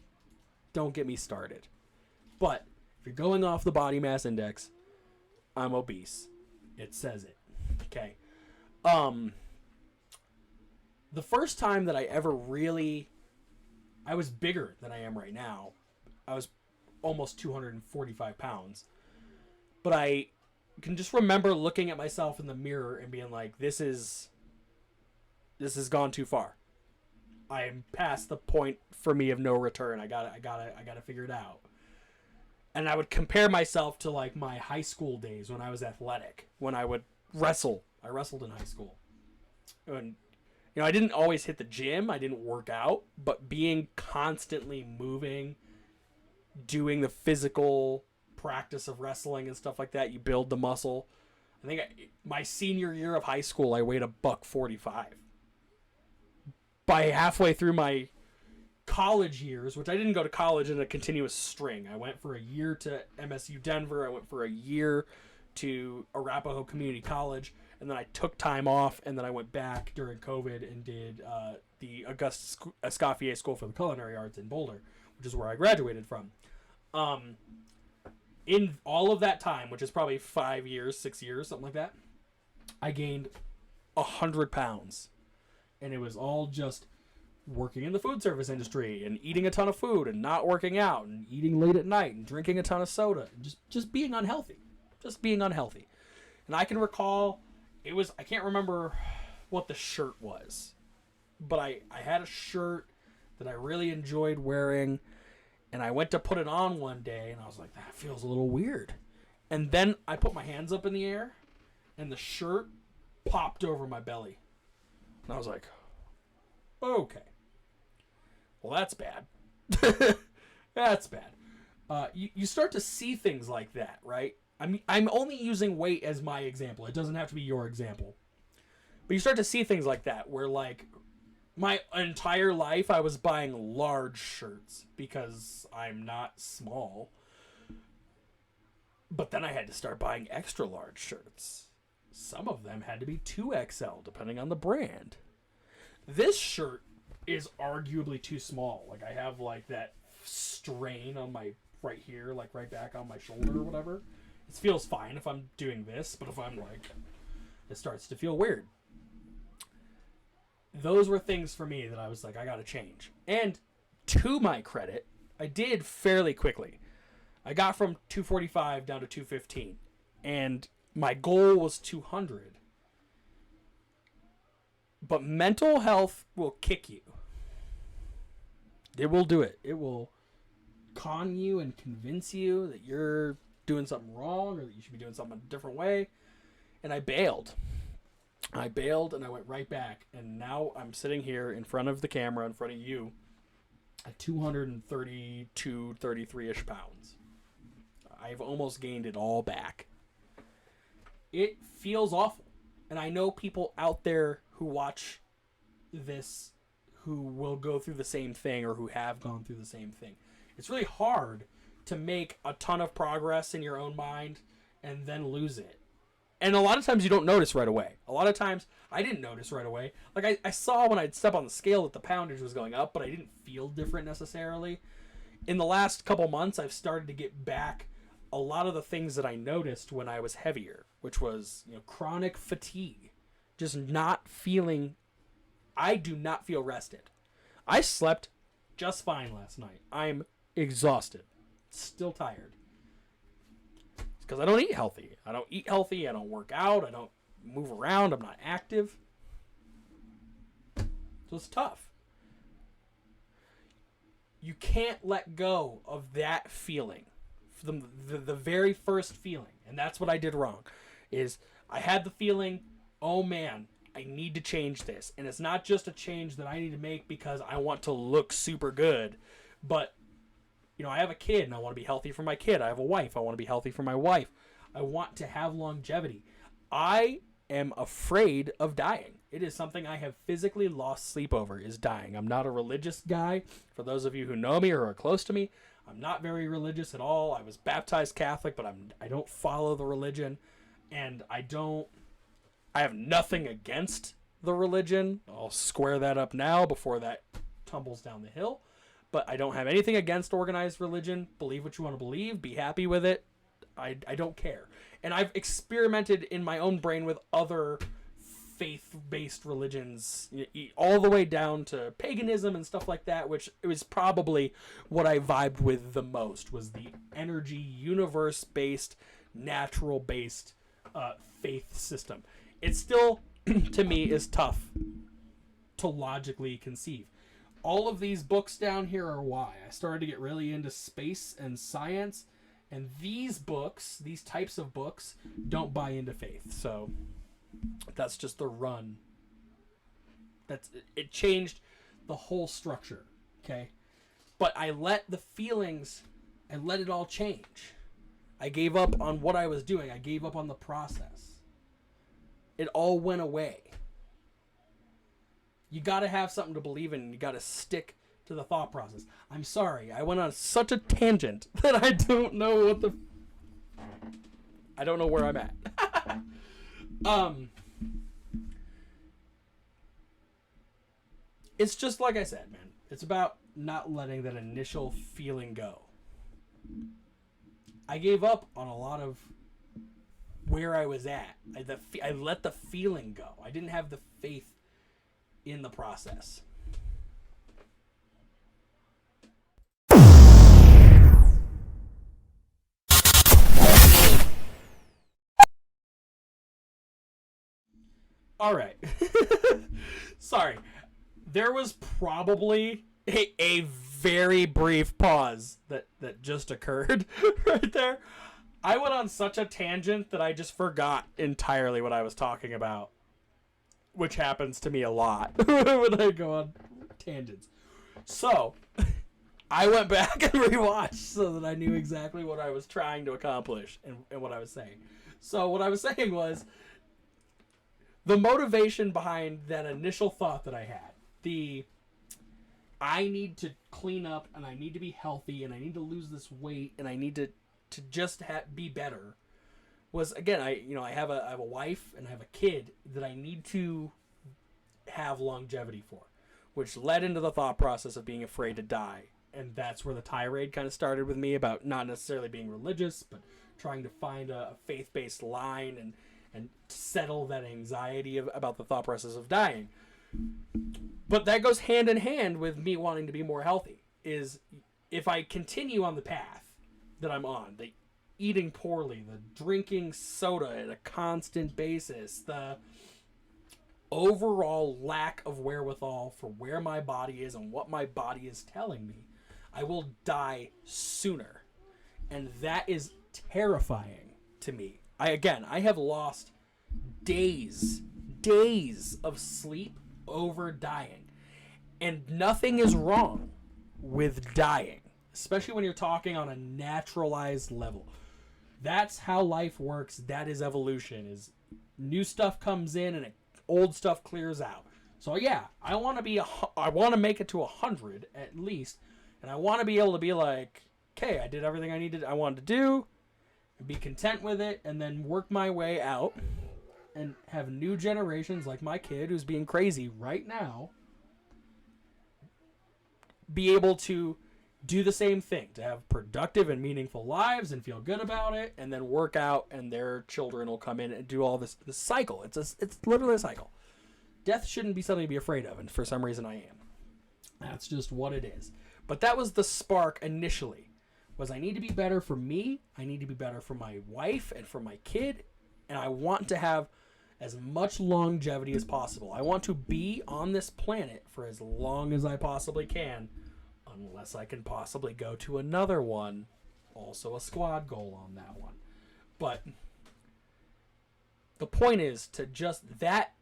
don't get me started. But if you're going off the body mass index, I'm obese. It says it. Okay. The first time that I ever I was bigger than I am right now. I was almost 245 pounds. But I can just remember looking at myself in the mirror and being like, this has gone too far. I am past the point for me of no return. I gotta figure it out. And I would compare myself to like my high school days when I was athletic, when I would wrestle. I wrestled in high school. And I didn't always hit the gym. I didn't work out, but being constantly moving, doing the physical practice of wrestling and stuff like that, you build the muscle. I think my senior year of high school, I weighed $145. By halfway through my college years, which I didn't go to college in a continuous string. I went for a year to MSU Denver. I went for a year to Arapahoe Community College. And then I took time off, and then I went back during COVID and did the Auguste Escoffier School for the Culinary Arts in Boulder, which is where I graduated from. In all of that time, which is probably 5 years, 6 years, something like that, I gained 100 pounds. And it was all just working in the food service industry and eating a ton of food and not working out and eating late at night and drinking a ton of soda and just being unhealthy. Just being unhealthy. And I can recall, I can't remember what the shirt was, but I had a shirt that I really enjoyed wearing, and I went to put it on one day, and I was like, that feels a little weird. And then I put my hands up in the air, and the shirt popped over my belly. And I was like, okay. Well, that's bad. That's bad. You start to see things like that, right? I mean, I'm only using weight as my example. It doesn't have to be your example. But you start to see things like that where, like, my entire life I was buying large shirts because I'm not small. But then I had to start buying extra large shirts. Some of them had to be 2XL, depending on the brand. This shirt is arguably too small. Like, I have, like, that strain on my right here, like, right back on my shoulder or whatever. It feels fine if I'm doing this, but if I'm, like, it starts to feel weird. Those were things for me that I was like, I gotta change. And to my credit, I did fairly quickly. I got from 245 down to 215. And my goal was 200. But mental health will kick you. It will do it. It will con you and convince you that you're doing something wrong or that you should be doing something a different way. And I bailed. And I went right back. And now I'm sitting here in front of the camera, in front of you, at 232, 33-ish pounds. I've almost gained it all back. It feels awful. And I know people out there who watch this who will go through the same thing or who have gone through the same thing. It's really hard to make a ton of progress in your own mind and then lose it. And a lot of times you don't notice right away. A lot of times I didn't notice right away. Like I saw when I'd step on the scale that the poundage was going up, but I didn't feel different necessarily. In the last couple months, I've started to get back a lot of the things that I noticed when I was heavier, which was, chronic fatigue. Just not feeling, I do not feel rested. I slept just fine last night. I'm exhausted. Still tired. It's because I don't eat healthy. I don't work out. I don't move around. I'm not active. So it's tough. You can't let go of that feeling. The very first feeling. And that's what I did wrong. Is I had the feeling, oh man, I need to change this. And it's not just a change that I need to make because I want to look super good. But, I have a kid and I want to be healthy for my kid. I have a wife. I want to be healthy for my wife. I want to have longevity. I am afraid of dying. It is something I have physically lost sleep over, is dying. I'm not a religious guy. For those of you who know me or are close to me, I'm not very religious at all. I was baptized Catholic, but I don't follow the religion. And I have nothing against the religion. I'll square that up now before that tumbles down the hill. But I don't have anything against organized religion. Believe what you want to believe. Be happy with it. I don't care. And I've experimented in my own brain with other faith-based religions, all the way down to paganism and stuff like that, which was probably what I vibed with the most, was the energy, universe-based, natural-based faith system. It still, to me, is tough to logically conceive. All of these books down here are why. I started to get really into space and science, and these books, these types of books, don't buy into faith. So that's just the run. It changed the whole structure, okay? But I let the feelings, I let it all change. I gave up on what I was doing. I gave up on the process. It all went away. You got to have something to believe in. You got to stick to the thought process. I'm sorry. I went on such a tangent that I don't know I don't know where I'm at. It's just like I said, man. It's about not letting that initial feeling go. I gave up on a lot of where I was at. I let the feeling go. I didn't have the faith in the process. All right. Sorry. There was probably a very brief pause that just occurred right there. I went on such a tangent that I just forgot entirely what I was talking about, which happens to me a lot when I go on tangents. So, I went back and rewatched so that I knew exactly what I was trying to accomplish and what I was saying. So, what I was saying was the motivation behind that initial thought that I had, I need to clean up and I need to be healthy and I need to lose this weight and I need to just be better, was, again, I have a wife and I have a kid that I need to have longevity for, which led into the thought process of being afraid to die. And that's where the tirade kind of started with me about not necessarily being religious, but trying to find a faith-based line and settle that anxiety about the thought process of dying. But that goes hand in hand with me wanting to be more healthy. Is if I continue on the path that I'm on, the eating poorly, the drinking soda at a constant basis, the overall lack of wherewithal for where my body is and what my body is telling me, I will die sooner. And that is terrifying to me. I have lost days of sleep over dying. And nothing is wrong with dying, especially when you're talking on a naturalized level. That's how life works. That is evolution. Is new stuff comes in and old stuff clears out. So yeah, I want to make it to 100 at least, and I want to be able to be like, okay, I did everything I wanted to do, and be content with it, and then work my way out and have new generations like my kid who's being crazy right now be able to do the same thing, to have productive and meaningful lives and feel good about it, and then work out and their children will come in and do all this cycle. It's literally a cycle. Death shouldn't be something to be afraid of, and for some reason I am. That's just what it is. But that was the spark initially, was I need to be better for me, I need to be better for my wife and for my kid, and I want to have as much longevity as possible. I want to be on this planet for as long as I possibly can, unless I can possibly go to another one. Also a squad goal on that one. But the point is to just that,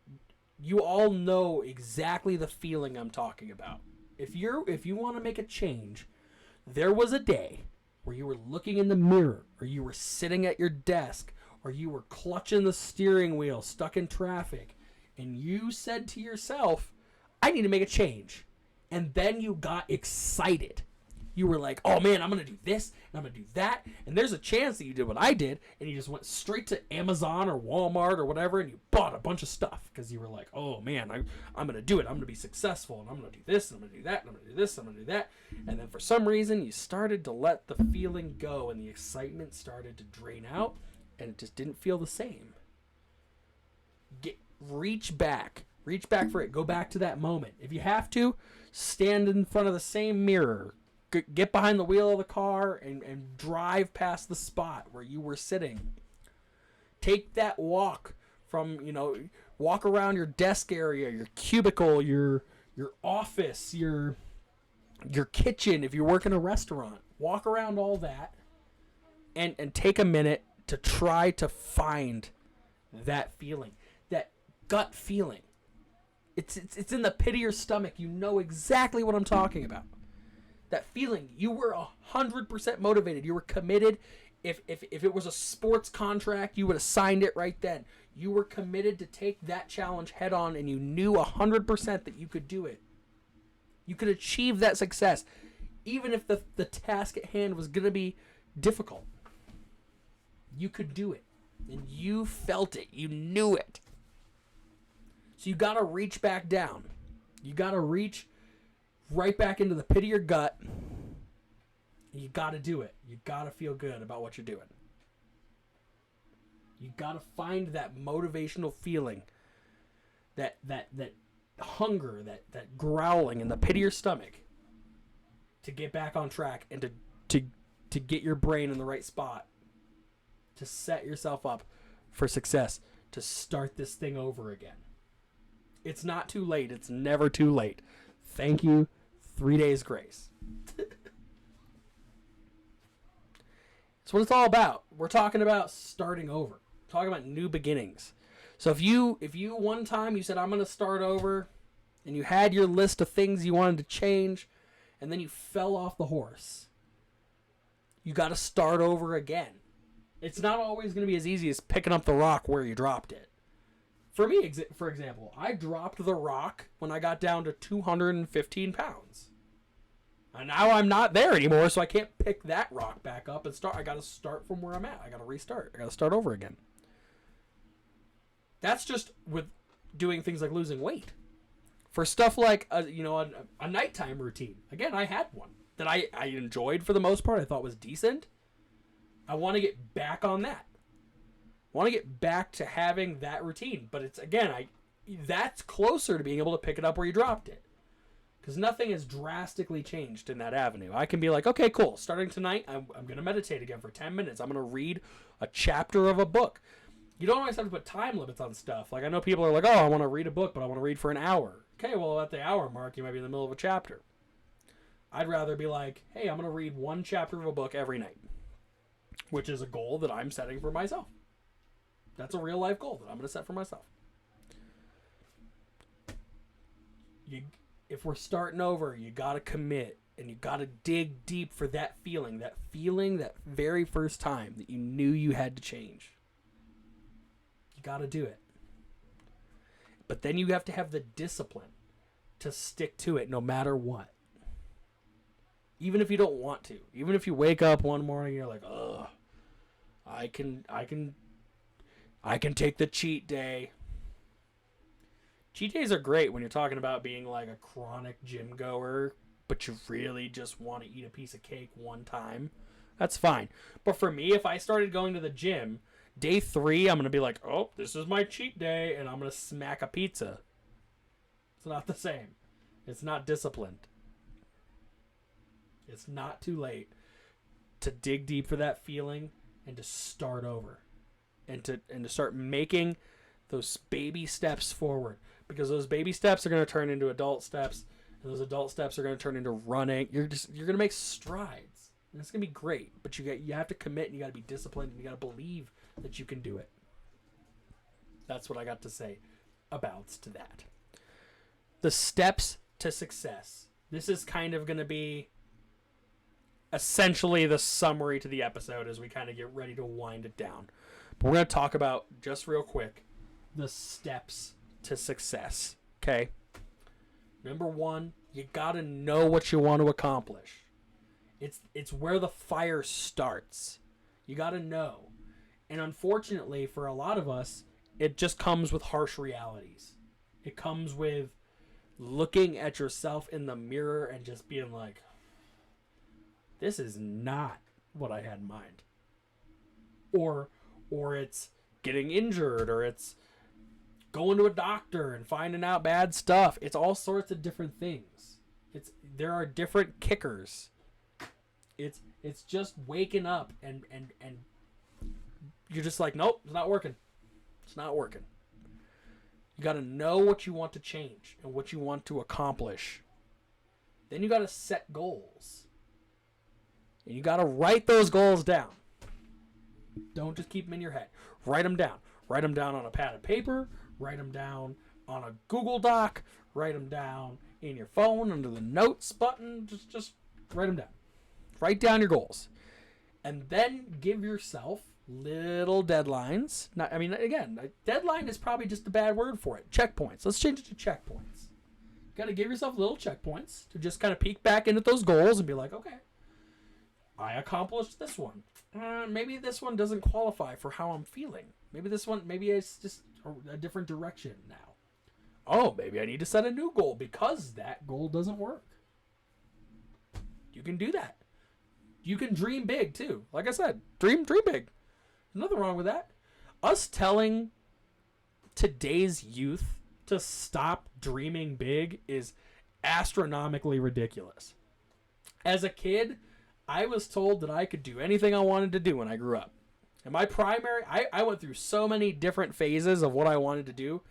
you all know exactly the feeling I'm talking about. If you want to make a change, there was a day where you were looking in the mirror, or you were sitting at your desk, or you were clutching the steering wheel stuck in traffic, and you said to yourself, I need to make a change. And then you got excited. You were like, oh man, I'm going to do this, and I'm going to do that. And there's a chance that you did what I did, and you just went straight to Amazon or Walmart or whatever, and you bought a bunch of stuff because you were like, oh man, I'm going to do it. I'm going to be successful, and I'm going to do this, and I'm going to do that, and I'm going to do this, and I'm going to do that. And then for some reason, you started to let the feeling go, and the excitement started to drain out, and it just didn't feel the same. Reach back for it. Go back to that moment. If you have to, stand in front of the same mirror. Get behind the wheel of the car and drive past the spot where you were sitting. Take that walk from, walk around your desk area, your cubicle, your office, your kitchen if you work in a restaurant. Walk around all that and take a minute to try to find that feeling, that gut feeling. It's in the pit of your stomach. You know exactly what I'm talking about. That feeling, you were 100% motivated. You were committed. If it was a sports contract, you would have signed it right then. You were committed to take that challenge head on, and you knew 100% that you could do it. You could achieve that success, even if the task at hand was going to be difficult. You could do it, and you felt it. You knew it. So you got to reach back down. You got to reach right back into the pit of your gut. You got to do it. You got to feel good about what you're doing. You got to find that motivational feeling, that hunger, that growling in the pit of your stomach to get back on track and to get your brain in the right spot, to set yourself up for success, to start this thing over again. It's not too late. It's never too late. Thank you. 3 days grace. That's what it's all about. We're talking about starting over. Talking about new beginnings. So if you one time you said, I'm going to start over, and you had your list of things you wanted to change, and then you fell off the horse, you got to start over again. It's not always going to be as easy as picking up the rock where you dropped it. For me, for example, I dropped the rock when I got down to 215 pounds. And now I'm not there anymore, so I can't pick that rock back up and start. I got to start from where I'm at. I got to restart. I got to start over again. That's just with doing things like losing weight. For stuff like a nighttime routine. Again, I had one that I enjoyed for the most part. I thought was decent. I want to get back on that. I want to get back to having that routine. But it's, again, that's closer to being able to pick it up where you dropped it. Because nothing has drastically changed in that avenue. I can be like, okay, cool. Starting tonight, I'm going to meditate again for 10 minutes. I'm going to read a chapter of a book. You don't always have to put time limits on stuff. Like, I know people are like, oh, I want to read a book, but I want to read for an hour. Okay, well, at the hour mark, you might be in the middle of a chapter. I'd rather be like, hey, I'm going to read one chapter of a book every night. Which is a goal that I'm setting for myself. That's a real life goal that I'm going to set for myself. If we're starting over, you got to commit. And you got to dig deep for that feeling that very first time that you knew you had to change. You got to do it. But then you have to have the discipline to stick to it no matter what. Even if you don't want to. Even if you wake up one morning and you're like, ugh, I can take the cheat day. Cheat days are great when you're talking about being like a chronic gym goer, but you really just want to eat a piece of cake one time. That's fine. But for me, if I started going to the gym, day 3, I'm going to be like, oh, this is my cheat day, and I'm going to smack a pizza. It's not the same. It's not disciplined. It's not too late to dig deep for that feeling and to start over. And to start making those baby steps forward. Because those baby steps are going to turn into adult steps. And those adult steps are going to turn into running. You're going to make strides. And it's going to be great. But you have to commit and you got to be disciplined and you got to believe that you can do it. That's what I got to say about to that. The steps to success. This is kind of going to be essentially the summary to the episode as we kind of get ready to wind it down. But we're going to talk about, just real quick, the steps to success. Okay? Number 1, you got to know what you want to accomplish. It's where the fire starts. You got to know. And unfortunately, for a lot of us, it just comes with harsh realities. It comes with looking at yourself in the mirror and just being like, this is not what I had in mind. Or it's getting injured, or it's going to a doctor and finding out bad stuff. It's all sorts of different things. There are different kickers. It's just waking up and you're just like, nope, it's not working. It's not working. You got to know what you want to change and what you want to accomplish. Then you got to set goals. And you got to write those goals down. Don't just keep them in your head. Write them down. Write them down on a pad of paper. Write them down on a Google Doc. Write them down in your phone under the notes button. Just write them down. Write down your goals. And then give yourself little deadlines. Deadline is probably just a bad word for it. Checkpoints. Let's change it to checkpoints. You got to give yourself little checkpoints to just kind of peek back into those goals and be like, okay, I accomplished this one. Maybe this one doesn't qualify for how I'm feeling. Maybe it's just a different direction now. Oh, maybe I need to set a new goal because that goal doesn't work. You can do that. You can dream big too. Like I said, dream big. Nothing wrong with that. Us telling today's youth to stop dreaming big is astronomically ridiculous. As a kid, I was told that I could do anything I wanted to do when I grew up. And my primary, I went through so many different phases of what I wanted to do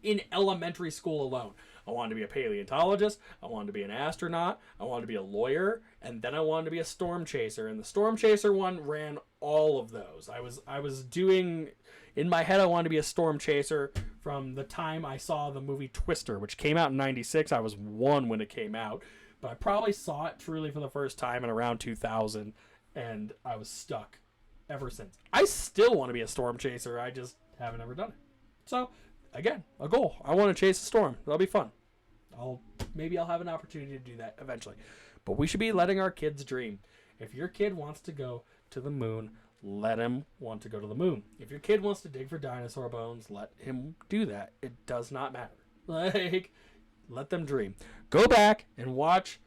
in elementary school alone. I wanted to be a paleontologist, I wanted to be an astronaut, I wanted to be a lawyer, and then I wanted to be a storm chaser. And the storm chaser one ran all of those. I was doing, in my head, I wanted to be a storm chaser from the time I saw the movie Twister, which came out in 96. I was 1 when it came out, but I probably saw it truly for the first time in around 2000, and I was stuck ever since. I still want to be a storm chaser, I just haven't ever done it. So, again, a goal. I want to chase a storm. That'll be fun. Maybe I'll have an opportunity to do that eventually. But we should be letting our kids dream. If your kid wants to go to the moon, let him want to go to the moon. If your kid wants to dig for dinosaur bones, let him do that. It does not matter. Like, let them dream. Go back and watch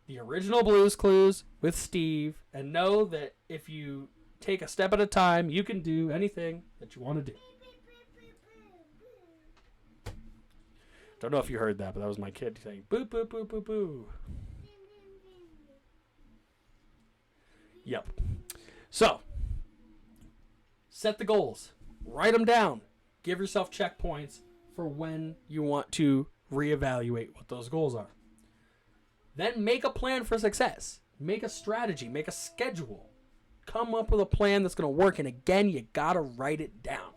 the original Blue's Clues with Steve and know that if you take a step at a time, you can do anything that you want to do. Don't know if you heard that, but that was my kid saying, boo, boo, boo, boo, boo. Yep. So, set the goals. Write them down. Give yourself checkpoints for when you want to reevaluate what those goals are. Then make a plan for success. Make a strategy. Make a schedule. Come up with a plan that's going to work. And again, you got to write it down.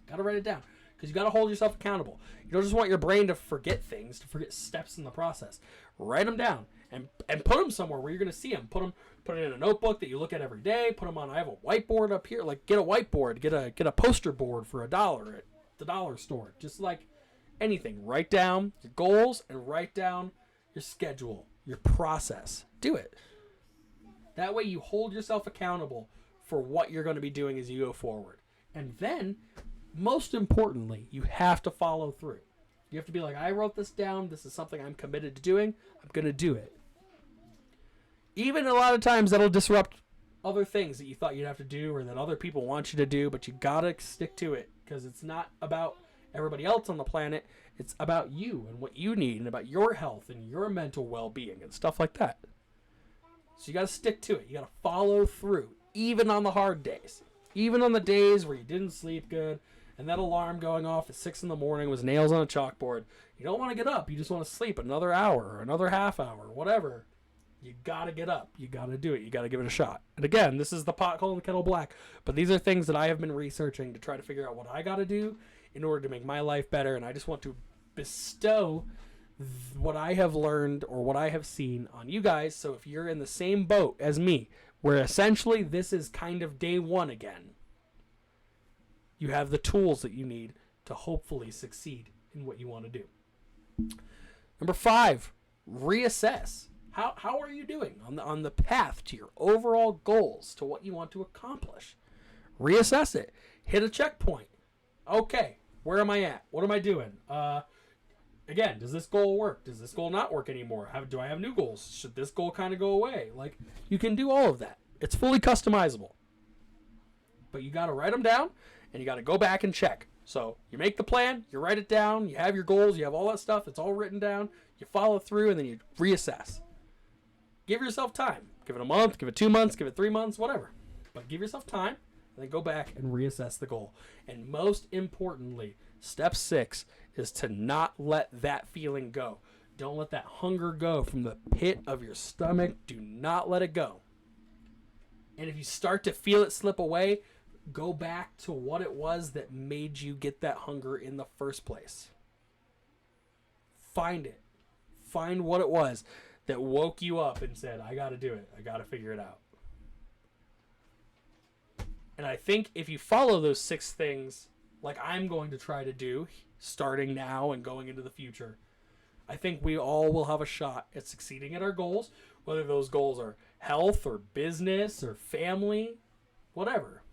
Got to write it down. Because you got to hold yourself accountable. You don't just want your brain to forget things, to forget steps in the process. Write them down and put them somewhere where you're going to see them. Put it in a notebook that you look at every day. Put them on. I have a whiteboard up here. Like, get a whiteboard. Get a poster board for $1 at the dollar store. Just like anything. Write down your goals and write down your schedule, your process. Do it. That way you hold yourself accountable for what you're going to be doing as you go forward. And then, most importantly, you have to follow through. You have to be like, I wrote this down. This is something I'm committed to doing. I'm going to do it. Even a lot of times that'll disrupt other things that you thought you'd have to do or that other people want you to do, but you got to stick to it because it's not about everybody else on the planet. It's about you and what you need and about your health and your mental well-being and stuff like that. So you got to stick to it. You got to follow through, even on the hard days. Even on the days where you didn't sleep good and that alarm going off at 6 in the morning was nails on a chalkboard. You don't want to get up. You just want to sleep another hour or another half hour, whatever. You got to get up. You got to do it. You got to give it a shot. And again, this is the pot calling the kettle black. But these are things that I have been researching to try to figure out what I got to do in order to make my life better. And I just want to bestow what I have learned or what I have seen on you guys. So if you're in the same boat as me, where essentially this is kind of day one again, you have the tools that you need to hopefully succeed in what you want to do. Number 5, reassess. How are you doing on the path to your overall goals, to what you want to accomplish? Reassess it. Hit a checkpoint. Okay, where am I at? What am I doing? Again, does this goal work? Does this goal not work anymore? Do I have new goals? Should this goal kind of go away? Like, you can do all of that. It's fully customizable. But you got to write them down, and you got to go back and check. So you make the plan, you write it down, you have your goals, you have all that stuff. It's all written down. You follow through, and then you reassess. Give yourself time. Give it a month, give it 2 months, give it 3 months, whatever. But give yourself time, and then go back and reassess the goal. And most importantly, step 6 is to not let that feeling go. Don't let that hunger go from the pit of your stomach. Do not let it go. And if you start to feel it slip away, go back to what it was that made you get that hunger in the first place. Find it. Find what it was that woke you up and said, I got to do it. I got to figure it out. And I think if you follow those 6 things, like I'm going to try to do, starting now and going into the future, I think we all will have a shot at succeeding at our goals, whether those goals are health or business or family, whatever.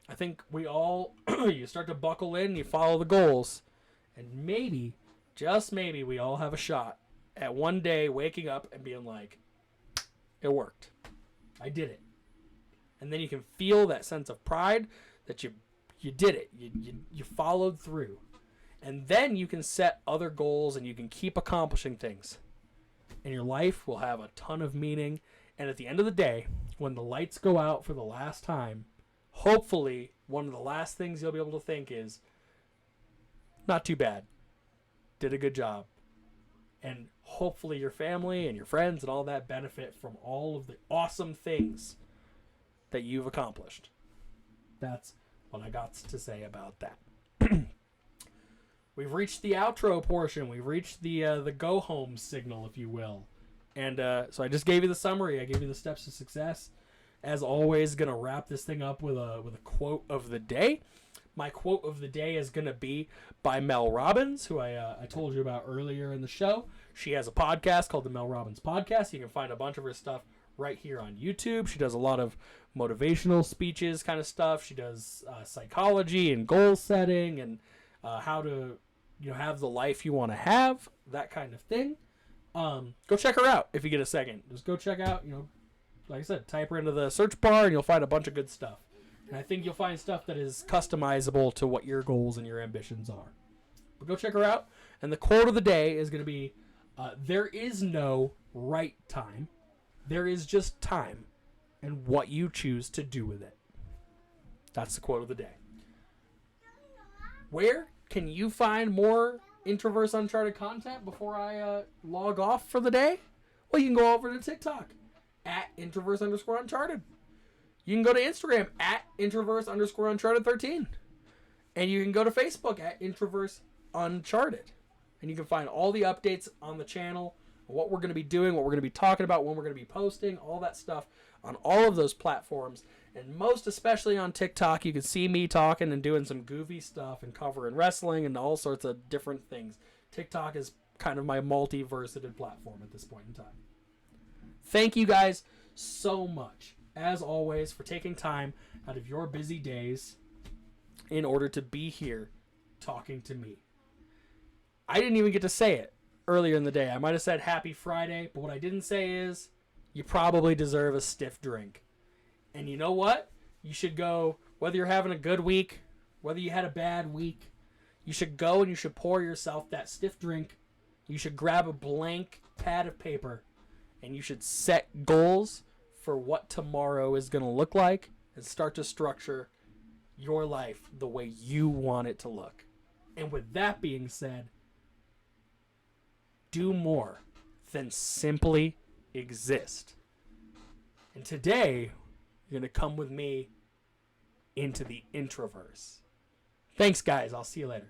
I think we all, you start to buckle in, you follow the goals, And maybe, just maybe, we all have a shot at one day waking up and being like, it worked. I did it. And then you can feel that sense of pride that you did it. You followed through. And then you can set other goals and you can keep accomplishing things. And your life will have a ton of meaning. And at the end of the day, when the lights go out for the last time, hopefully one of the last things you'll be able to think is, not too bad. Did a good job. And hopefully your family and your friends and all that benefit from all of the awesome things that you've accomplished. That's what I got to say about that. We've reached the outro portion. We've reached the go home signal, if you will. And so I just gave you the summary. I gave you the steps to success. As always, gonna wrap this thing up with a quote of the day. My quote of the day is gonna be by Mel Robbins, who I told you about earlier in the show. She has a podcast called the Mel Robbins Podcast. You can find a bunch of her stuff right here on YouTube. She does a lot of motivational speeches kind of stuff. She does psychology and goal setting and how to have the life you want to have, that kind of thing. Go check her out if you get a second. Just go check out, like I said, type her into the search bar and you'll find a bunch of good stuff. And I think you'll find stuff that is customizable to what your goals and your ambitions are. But go check her out. And the quote of the day is going to be, there is no right time. There is just time and what you choose to do with it. That's the quote of the day. Where can you find more Introverse Uncharted content before I log off for the day? Well, you can go over to TikTok at Introverse_Uncharted. You can go to Instagram at Introverse_Uncharted13. And you can go to Facebook at Introverse Uncharted. And you can find all the updates on the channel, what we're going to be doing, what we're going to be talking about, when we're going to be posting, all that stuff on all of those platforms. And most especially on TikTok, you can see me talking and doing some goofy stuff and covering wrestling and all sorts of different things. TikTok is kind of my multi-versated platform at this point in time. Thank you guys so much, as always, for taking time out of your busy days in order to be here talking to me. I didn't even get to say it earlier in the day. I might have said happy Friday, but what I didn't say is you probably deserve a stiff drink. And you know what? You should go, whether you're having a good week, whether you had a bad week, you should go and you should pour yourself that stiff drink. You should grab a blank pad of paper and you should set goals for what tomorrow is going to look like and start to structure your life the way you want it to look. And with that being said, do more than simply exist. And today, you're going to come with me into the Introverse. Thanks, guys. I'll see you later.